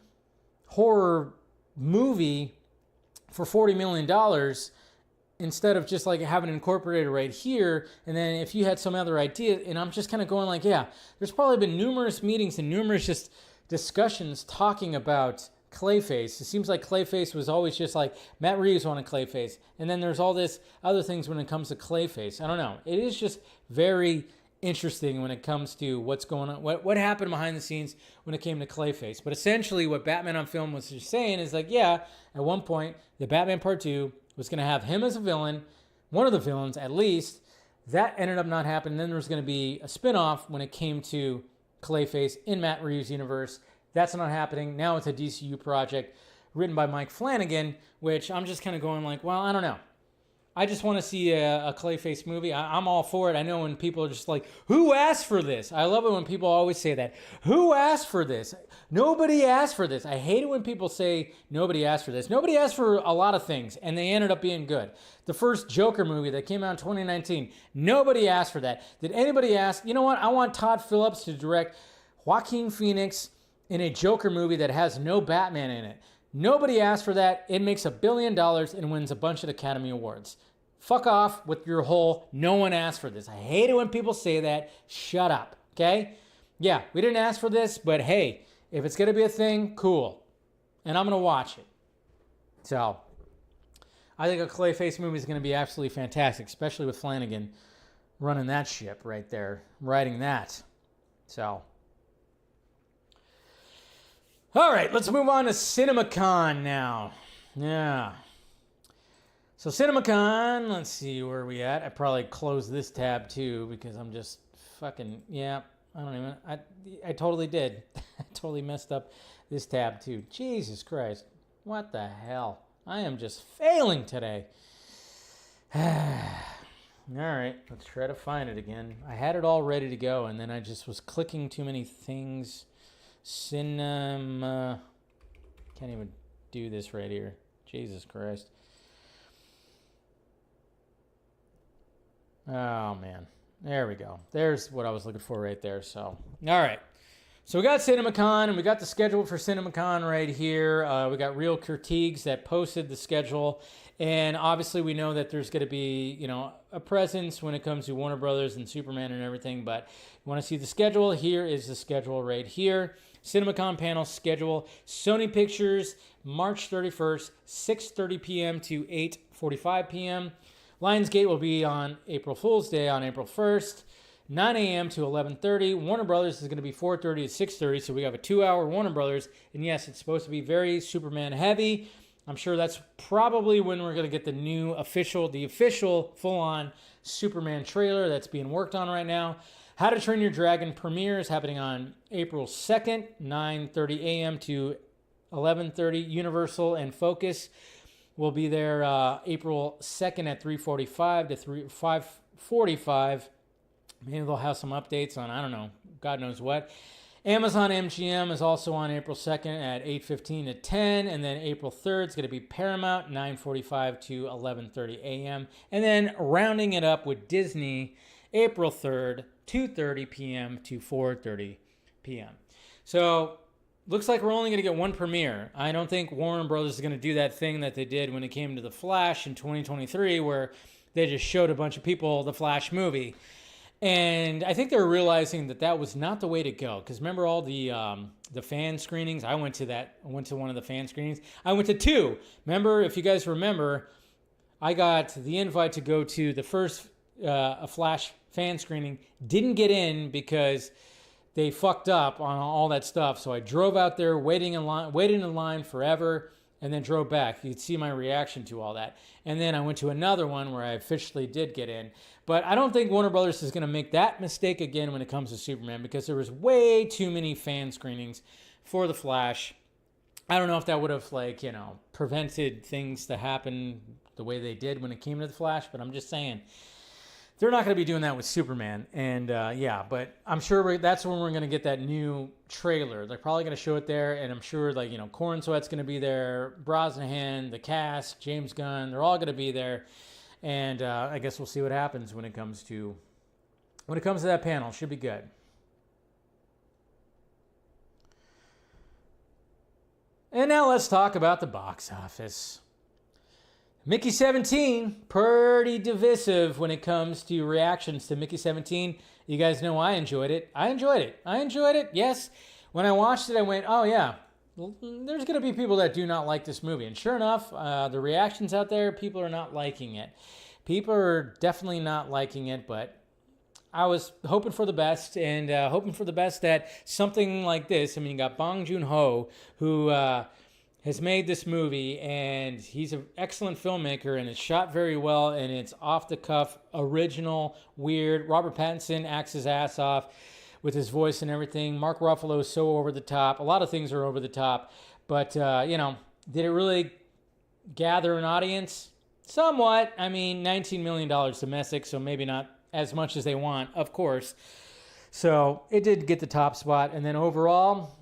[SPEAKER 1] horror movie for $40 million instead of just like having it incorporated right here. And then if you had some other idea, and I'm just kind of going like, yeah, there's probably been numerous meetings and numerous just discussions talking about Clayface. It seems like Clayface was always just like Matt Reeves wanted Clayface, and then there's all this other things when it comes to Clayface. I don't know. It is just very interesting when it comes to what's going on, what happened behind the scenes when it came to Clayface. But essentially, what Batman on Film was just saying is like, yeah, at one point, the Batman Part 2 was going to have him as a villain, one of the villains at least. That ended up not happening. Then there was going to be a spinoff when it came to Clayface in Matt Reeves' universe. That's not happening. Now it's a DCU project written by Mike Flanagan, which I'm just kind of going like, well, I don't know. I just want to see a Clayface movie. I'm all for it. I know when people are just like, who asked for this? I love it when people always say that. Who asked for this? Nobody asked for this. I hate it when people say nobody asked for this. Nobody asked for a lot of things, and they ended up being good. The first Joker movie that came out in 2019, nobody asked for that. Did anybody ask, you know what? I want Todd Phillips to direct Joaquin Phoenix in a Joker movie that has no Batman in it. Nobody asked for that. It makes $1 billion and wins a bunch of Academy Awards. Fuck off with your whole, no one asked for this. I hate it when people say that. Shut up, okay? Yeah, we didn't ask for this, but hey, if it's going to be a thing, cool. And I'm going to watch it. So, I think a Clayface movie is going to be absolutely fantastic, especially with Flanagan running that ship right there, writing that. So, all right, let's move on to CinemaCon now. Yeah. So CinemaCon, let's see where are we at. I probably closed this tab too because I'm just fucking, yeah, I don't even, I totally did. I totally messed up this tab too. Jesus Christ. What the hell? I am just failing today. All right, let's try to find it again. I had it all ready to go and then I just was clicking too many things. Cinema, can't even do this right here. Jesus Christ. Oh, man. There we go. There's what I was looking for right there. So, all right. So we got CinemaCon, and we got the schedule for CinemaCon right here. We got Real Critiques that posted the schedule. And obviously we know that there's going to be, you know, a presence when it comes to Warner Brothers and Superman and everything. But you want to see the schedule? Here is the schedule right here. CinemaCon panel schedule. Sony Pictures, March 31st, 6:30 p.m. to 8:45 p.m. Lionsgate will be on April Fool's Day on April 1st, 9 a.m. to 11:30. Warner Brothers is going to be 4:30 to 6:30, so we have a 2-hour Warner Brothers. And yes, it's supposed to be very Superman heavy. I'm sure that's probably when we're going to get the official full-on Superman trailer that's being worked on right now. How to Train Your Dragon premiere is happening on April 2nd, 9:30 a.m. to 11:30. Universal and Focus will be there April 2nd at 3:45 to 5:45. Maybe they'll have some updates on, I don't know, God knows what. Amazon MGM is also on April 2nd at 8:15 to 10. And then April 3rd is going to be Paramount, 9:45 to 11:30 a.m. And then rounding it up with Disney, April 3rd, 2:30 p.m. to 4:30 p.m. So, looks like we're only going to get one premiere. I don't think Warner Brothers is going to do that thing that they did when it came to The Flash in 2023 where they just showed a bunch of people the Flash movie. And I think they're realizing that that was not the way to go. Because remember all the fan screenings? I went to one of the fan screenings. I went to 2. Remember, if you guys remember, I got the invite to go to the first Flash fan screening. Didn't get in because they fucked up on all that stuff. So I drove out there, waiting in line forever, and then drove back. You'd see my reaction to all that. And then I went to another one where I officially did get in. But I don't think Warner Brothers is going to make that mistake again when it comes to Superman because there was way too many fan screenings for The Flash. I don't know if that would have, prevented things to happen the way they did when it came to the Flash, but I'm just saying they're not going to be doing that with Superman. And yeah, but I'm sure that's when we're going to get that new trailer. They're probably going to show it there, and I'm sure, like, you know, Corn Sweat's going to be there, Brosnahan, the cast, James Gunn, they're all going to be there. And I guess we'll see what happens when it comes to that panel. Should be good. And now let's talk about the box office. Mickey 17, pretty divisive when it comes to reactions to Mickey 17. You guys know I enjoyed it. I enjoyed it, yes. When I watched it, I went, oh yeah, there's going to be people that do not like this movie. And sure enough, the reactions out there, people are not liking it. People are definitely not liking it, but I was hoping for the best, and hoping for the best that something like this, I mean, you got Bong Joon-ho, who has made this movie, and he's an excellent filmmaker, and it's shot very well, and it's off-the-cuff, original, weird. Robert Pattinson acts his ass off with his voice and everything. Mark Ruffalo is so over the top. A lot of things are over the top, but, you know, did it really gather an audience? Somewhat. I mean, $19 million domestic, so maybe not as much as they want, of course. So it did get the top spot. And then overall,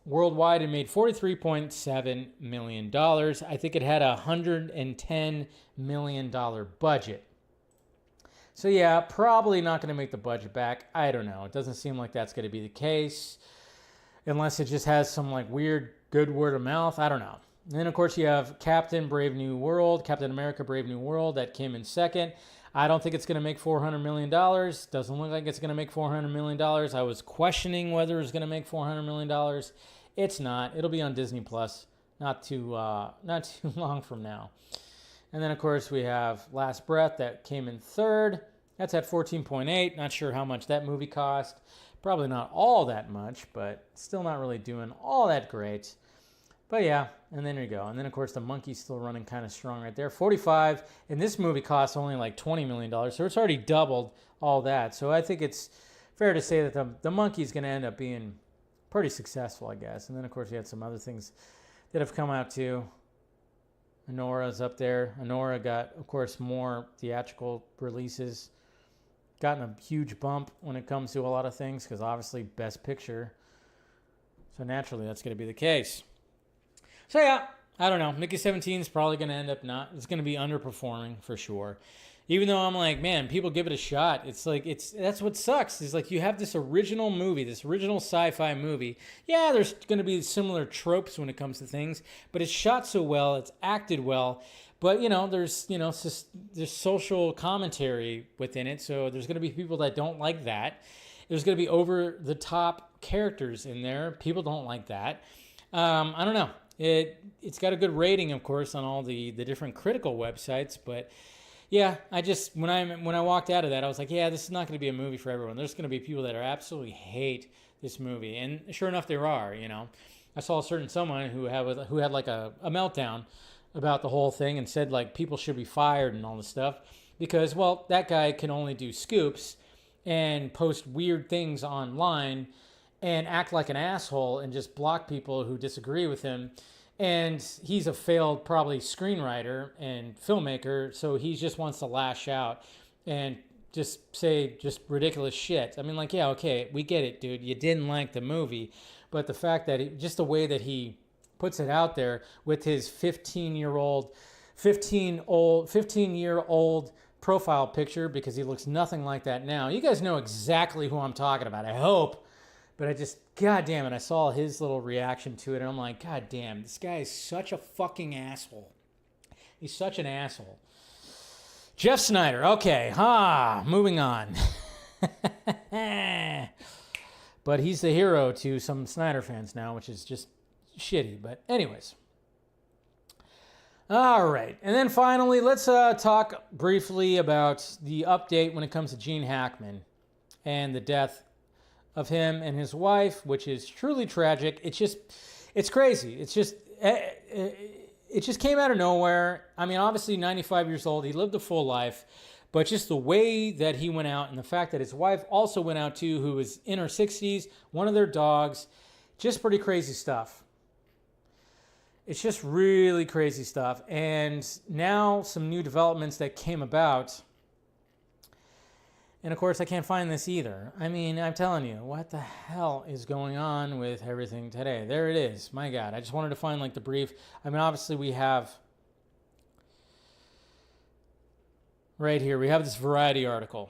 [SPEAKER 1] worldwide, it made $43.7 million. I think it had a $110 million budget. So yeah, probably not going to make the budget back. I don't know. It doesn't seem like that's going to be the case. Unless it just has some like weird good word of mouth. I don't know. And then, of course, you have Captain America Brave New World, that came in second. I don't think it's going to make $400 million. Doesn't look like it's going to make $400 million. I was questioning whether it's going to make $400 million. It's not. It'll be on Disney Plus not too long from now. And then, of course, we have Last Breath that came in third. That's at 14.8. Not sure how much that movie cost. Probably not all that much, but still not really doing all that great. But yeah, and then there you go. And then, of course, The Monkey's still running kind of strong right there. 45, and this movie costs only like $20 million, so it's already doubled all that. So I think it's fair to say that the Monkey's going to end up being pretty successful, I guess. And then, of course, you had some other things that have come out too. Anora's up there. Anora got, of course, more theatrical releases. Gotten a huge bump when it comes to a lot of things because obviously Best Picture. So naturally, that's going to be the case. So yeah, I don't know. Mickey 17 is probably going to end up it's going to be underperforming for sure. Even though I'm like, man, people give it a shot. It's like, that's what sucks. It's like you have this original movie, this original sci-fi movie. Yeah, there's going to be similar tropes when it comes to things, but it's shot so well, it's acted well. But, there's social commentary within it. So there's going to be people that don't like that. There's going to be over-the-top characters in there. People don't like that. I don't know. It's got a good rating, of course, on all the different critical websites. But, yeah, when I walked out of that, I was like, yeah, this is not going to be a movie for everyone. There's going to be people that absolutely hate this movie. And sure enough, there are, I saw a certain someone who had like a meltdown about the whole thing and said, like, people should be fired and all this stuff because, well, that guy can only do scoops and post weird things online and act like an asshole and just block people who disagree with him. And he's a failed, probably, screenwriter and filmmaker, so he just wants to lash out and just say just ridiculous shit. I mean, like, yeah, okay, we get it, dude. You didn't like the movie. But the fact that just the way that he puts it out there with his 15-year-old profile picture, because he looks nothing like that now. You guys know exactly who I'm talking about, I hope. But God damn it, I saw his little reaction to it, and I'm like, God damn, this guy is such a fucking asshole. He's such an asshole. Jeff Snyder, okay, moving on. But he's the hero to some Snyder fans now, which is just shitty. But anyways. All right. And then finally, let's talk briefly about the update when it comes to Gene Hackman and the death of him and his wife, which is truly tragic. It's crazy. It just came out of nowhere. I mean, obviously 95 years old. He lived a full life. But just the way that he went out and the fact that his wife also went out too, who was in her 60s, one of their dogs, just pretty crazy stuff. It's just really crazy stuff. And now some new developments that came about. And of course, I can't find this either. I mean, I'm telling you, what the hell is going on with everything today? There it is. My God, I just wanted to find like the brief. I mean, obviously we have right here, we have this Variety article.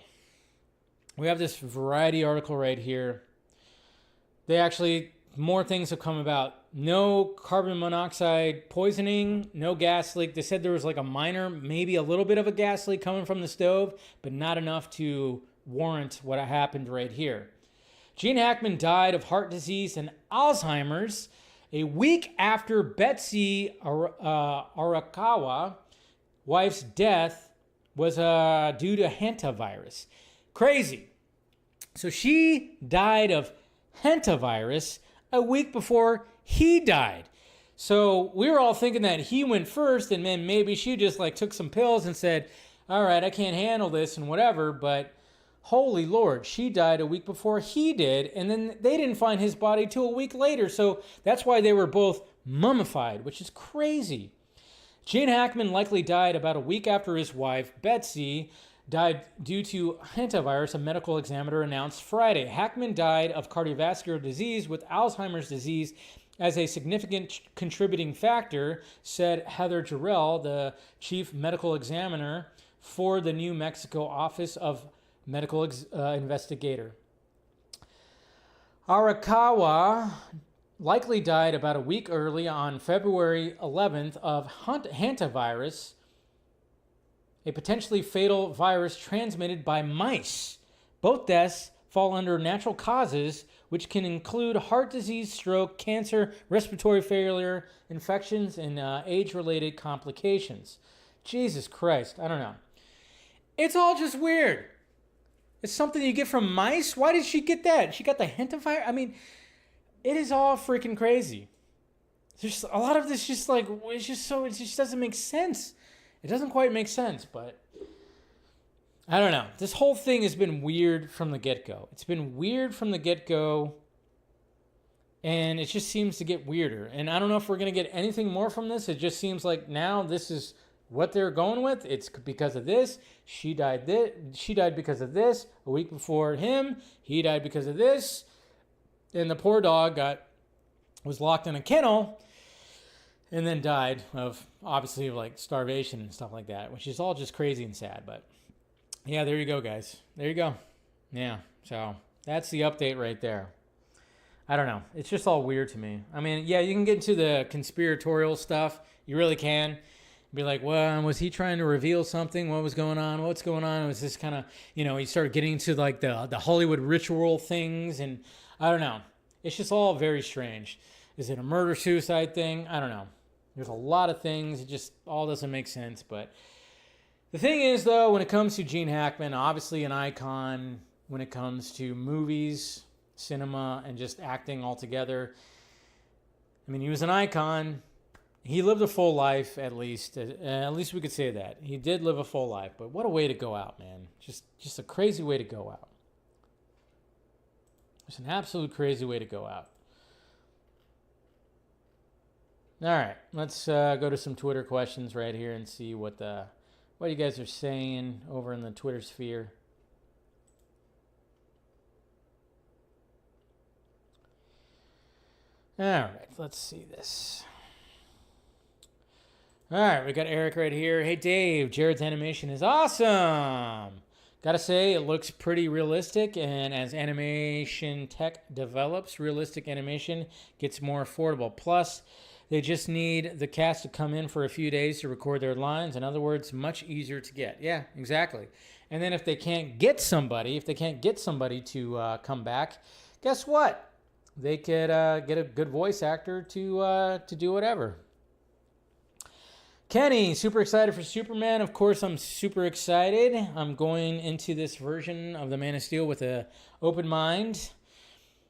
[SPEAKER 1] We have this Variety article right here. They actually, more things have come about. No carbon monoxide poisoning, no gas leak. They said there was like a minor, maybe a little bit of a gas leak coming from the stove, but not enough to warrant what happened right here. Gene Hackman died of heart disease and Alzheimer's a week after Betsy Arakawa, wife's death was due to hantavirus. Crazy. So she died of hantavirus a week before he died. So we were all thinking that he went first, and then maybe she just like took some pills and said, all right, I can't handle this and whatever. But holy Lord, she died a week before he did. And then they didn't find his body till a week later. So that's why they were both mummified, which is crazy. Gene Hackman likely died about a week after his wife, Betsy, died due to hantavirus, a medical examiner announced Friday. Hackman died of cardiovascular disease with Alzheimer's disease as a significant contributing factor, said Heather Jarrell, the chief medical examiner for the New Mexico Office of Medical Investigator. Arakawa likely died about a week early on February 11th of hantavirus, a potentially fatal virus transmitted by mice. Both deaths fall under natural causes, which can include heart disease, stroke, cancer, respiratory failure, infections, and age-related complications. Jesus Christ, I don't know. It's all just weird. It's something you get from mice? Why did she get that? She got the hantavirus? I mean, it is all freaking crazy. There's a lot of this just like, it just doesn't make sense. It doesn't quite make sense, but I don't know. This whole thing has been weird from the get-go. It's been weird from the get-go, and it just seems to get weirder. And I don't know if we're going to get anything more from this. It just seems like now this is what they're going with. It's because of this. She died because of this. A week before him, he died because of this. And the poor dog was locked in a kennel and then died of, obviously, like starvation and stuff like that, which is all just crazy and sad. But yeah, there you go, guys. There you go. Yeah, so that's the update right there. I don't know. It's just all weird to me. I mean, yeah, you can get into the conspiratorial stuff. You really can. Be like, well, was he trying to reveal something? What was going on? What's going on? It was this kind of, you start getting into like the Hollywood ritual things, and I don't know. It's just all very strange. Is it a murder-suicide thing? I don't know. There's a lot of things. It just all doesn't make sense. But the thing is, though, when it comes to Gene Hackman, obviously an icon when it comes to movies, cinema, and just acting altogether. I mean, he was an icon. He lived a full life, at least. At least we could say that. He did live a full life. But what a way to go out, man. Just a crazy way to go out. It's an absolute crazy way to go out. All right, let's go to some Twitter questions right here and see what you guys are saying over in the Twitter sphere. All right, let's see this. All right, we got Eric right here. Hey, Dave, Jared's animation is awesome. Gotta say, it looks pretty realistic, and as animation tech develops, realistic animation gets more affordable. Plus, they just need the cast to come in for a few days to record their lines. In other words, much easier to get. Yeah, exactly. And then if they can't get somebody to come back, guess what? They could get a good voice actor to do whatever. Kenny, super excited for Superman. Of course, I'm super excited. I'm going into this version of the Man of Steel with an open mind.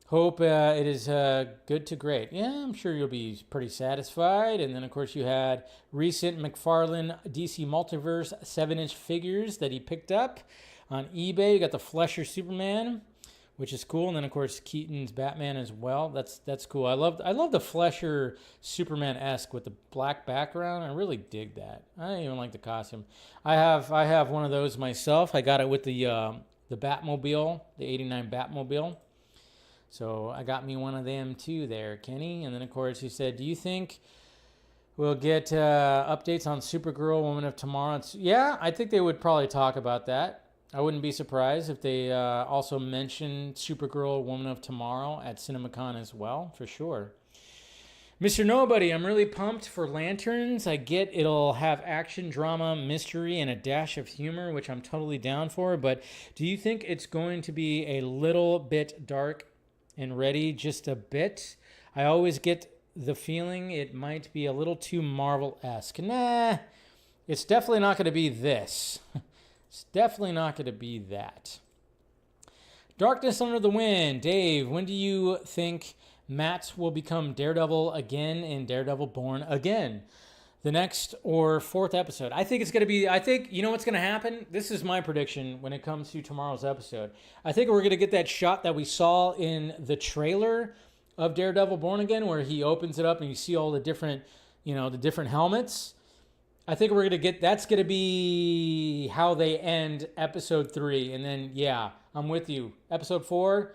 [SPEAKER 1] Hope it is good to great. Yeah, I'm sure you'll be pretty satisfied. And then, of course, you had recent McFarlane DC Multiverse 7-inch figures that he picked up on eBay. You got the Flesher Superman which is cool. And then of course Keaton's Batman as well. That's cool. I love the Flesher Superman-esque with the black background. I really dig that. I don't even like the costume. I have one of those myself. I got it with the Batmobile, the '89 Batmobile. So I got me one of them too there, Kenny. And then of course he said, do you think we'll get updates on Supergirl, Woman of Tomorrow? Yeah, I think they would probably talk about that. I wouldn't be surprised if they also mentioned Supergirl, Woman of Tomorrow at CinemaCon as well, for sure. Mr. Nobody, I'm really pumped for Lanterns. I get it'll have action, drama, mystery, and a dash of humor, which I'm totally down for. But do you think it's going to be a little bit dark and ready, just a bit? I always get the feeling it might be a little too Marvel-esque. Nah, it's definitely not going to be this. It's definitely not going to be that. Darkness Under the Wind. Dave, when do you think Matt will become Daredevil again in Daredevil Born Again? The next or fourth episode. I think it's going to be, you know what's going to happen? This is my prediction when it comes to tomorrow's episode. I think we're going to get that shot that we saw in the trailer of Daredevil Born Again, where he opens it up and you see all the different, the different helmets. I think we're going to get, that's going to be how they end episode 3. And then, yeah, I'm with you. Episode 4,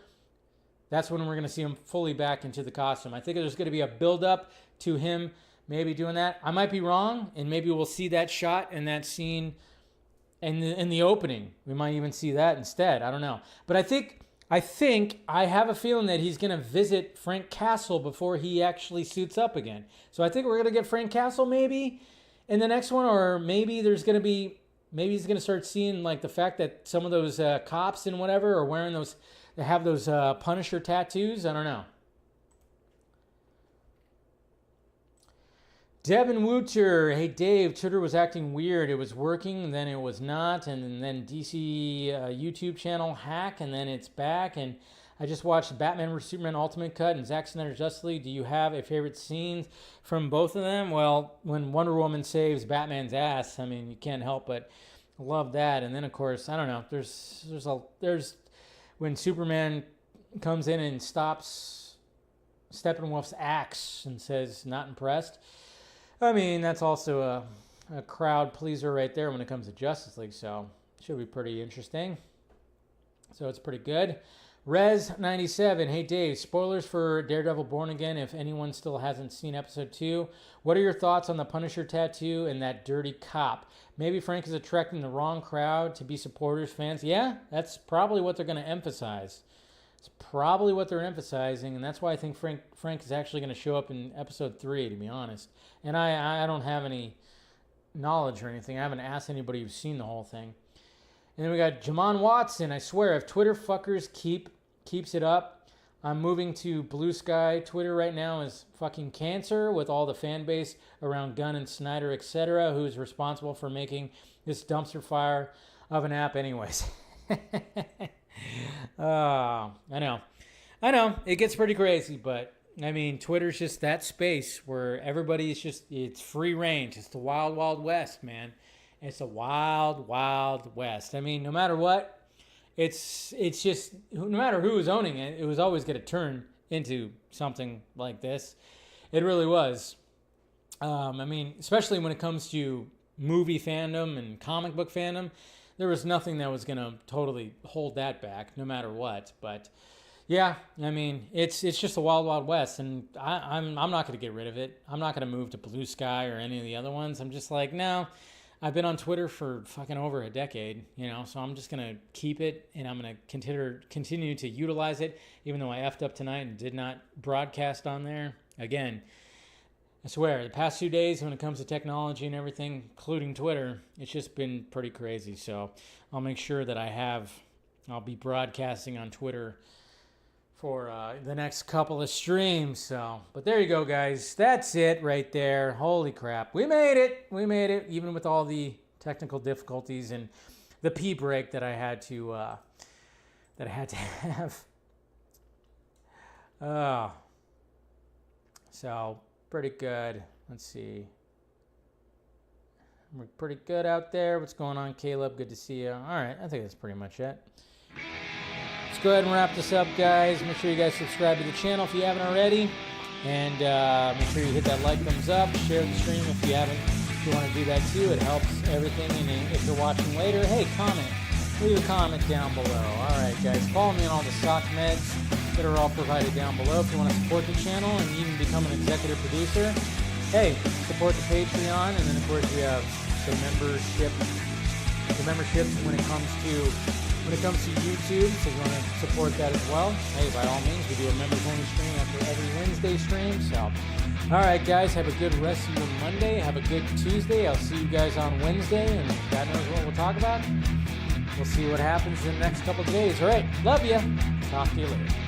[SPEAKER 1] that's when we're going to see him fully back into the costume. I think there's going to be a build-up to him maybe doing that. I might be wrong, and maybe we'll see that shot and that scene in the opening. We might even see that instead. I don't know. But I have a feeling that he's going to visit Frank Castle before he actually suits up again. So I think we're going to get Frank Castle maybe in the next one, or maybe he's going to start seeing like the fact that some of those cops and whatever are wearing those, they have those Punisher tattoos. I don't know. Devin Wooter, hey Dave, Twitter was acting weird. It was working, then it was not, and then DC YouTube channel hack, and then it's back. And I just watched Batman vs Superman Ultimate Cut and Zack Snyder's Justice League. Do you have a favorite scene from both of them? Well, when Wonder Woman saves Batman's ass, I mean, you can't help but love that. And then of course, I don't know. There's when Superman comes in and stops Steppenwolf's axe and says, "Not impressed." I mean, that's also a crowd pleaser right there when it comes to Justice League, so it should be pretty interesting. So it's pretty good. Rez97, hey Dave, spoilers for Daredevil Born Again if anyone still hasn't seen episode 2. What are your thoughts on the Punisher tattoo and that dirty cop? Maybe Frank is attracting the wrong crowd to be supporters, fans. Yeah, that's probably what they're going to emphasize. It's probably what they're emphasizing, and that's why I think Frank is actually going to show up in episode 3, to be honest. And I don't have any knowledge or anything. I haven't asked anybody who's seen the whole thing. And then we got Jamon Watson. I swear, if Twitter fuckers keeps it up, I'm moving to Blue Sky. Twitter right now is fucking cancer with all the fan base around Gunn and Snyder, etc., who's responsible for making this dumpster fire of an app anyways. I know. It gets pretty crazy, but I mean, Twitter's just that space where everybody's just, it's free range. It's the wild, wild west, man. It's the wild, wild west. I mean, no matter what, it's just, no matter who was owning it, it was always going to turn into something like this. It really was. I mean, especially when it comes to movie fandom and comic book fandom, there was nothing that was going to totally hold that back, no matter what. But yeah, I mean, it's just a wild, wild west, and I'm not going to get rid of it. I'm not going to move to Blue Sky or any of the other ones. I'm just like, no, I've been on Twitter for fucking over a decade, so I'm just going to keep it, and I'm going to continue to utilize it, even though I effed up tonight and did not broadcast on there. Again, I swear, the past 2 days when it comes to technology and everything, including Twitter, it's just been pretty crazy. So I'll make sure that I'll be broadcasting on Twitter for the next couple of streams. So, but there you go, guys. That's it right there. Holy crap. We made it, even with all the technical difficulties and the pee break that I had to have. So pretty good. Let's see. We're pretty good out there. What's going on, Caleb? Good to see you. All right, I think that's pretty much it. let's go ahead and wrap this up, guys. Make sure you guys subscribe to the channel if you haven't already. And make sure you hit that like, thumbs up, share the stream if you haven't. If you want to do that too, it helps everything. And if you're watching later, hey, comment. Leave a comment down below. All right, guys. Follow me on all the stock meds that are all provided down below. If you want to support the channel and even become an executive producer, hey, support the Patreon. And then, of course, we have the memberships when it comes to YouTube, so if you want to support that as well, hey, by all means, we do a members-only stream after every Wednesday stream. So, all right, guys, have a good rest of your Monday. Have a good Tuesday. I'll see you guys on Wednesday, and God knows what we'll talk about. We'll see what happens in the next couple of days. All right, love you. Talk to you later.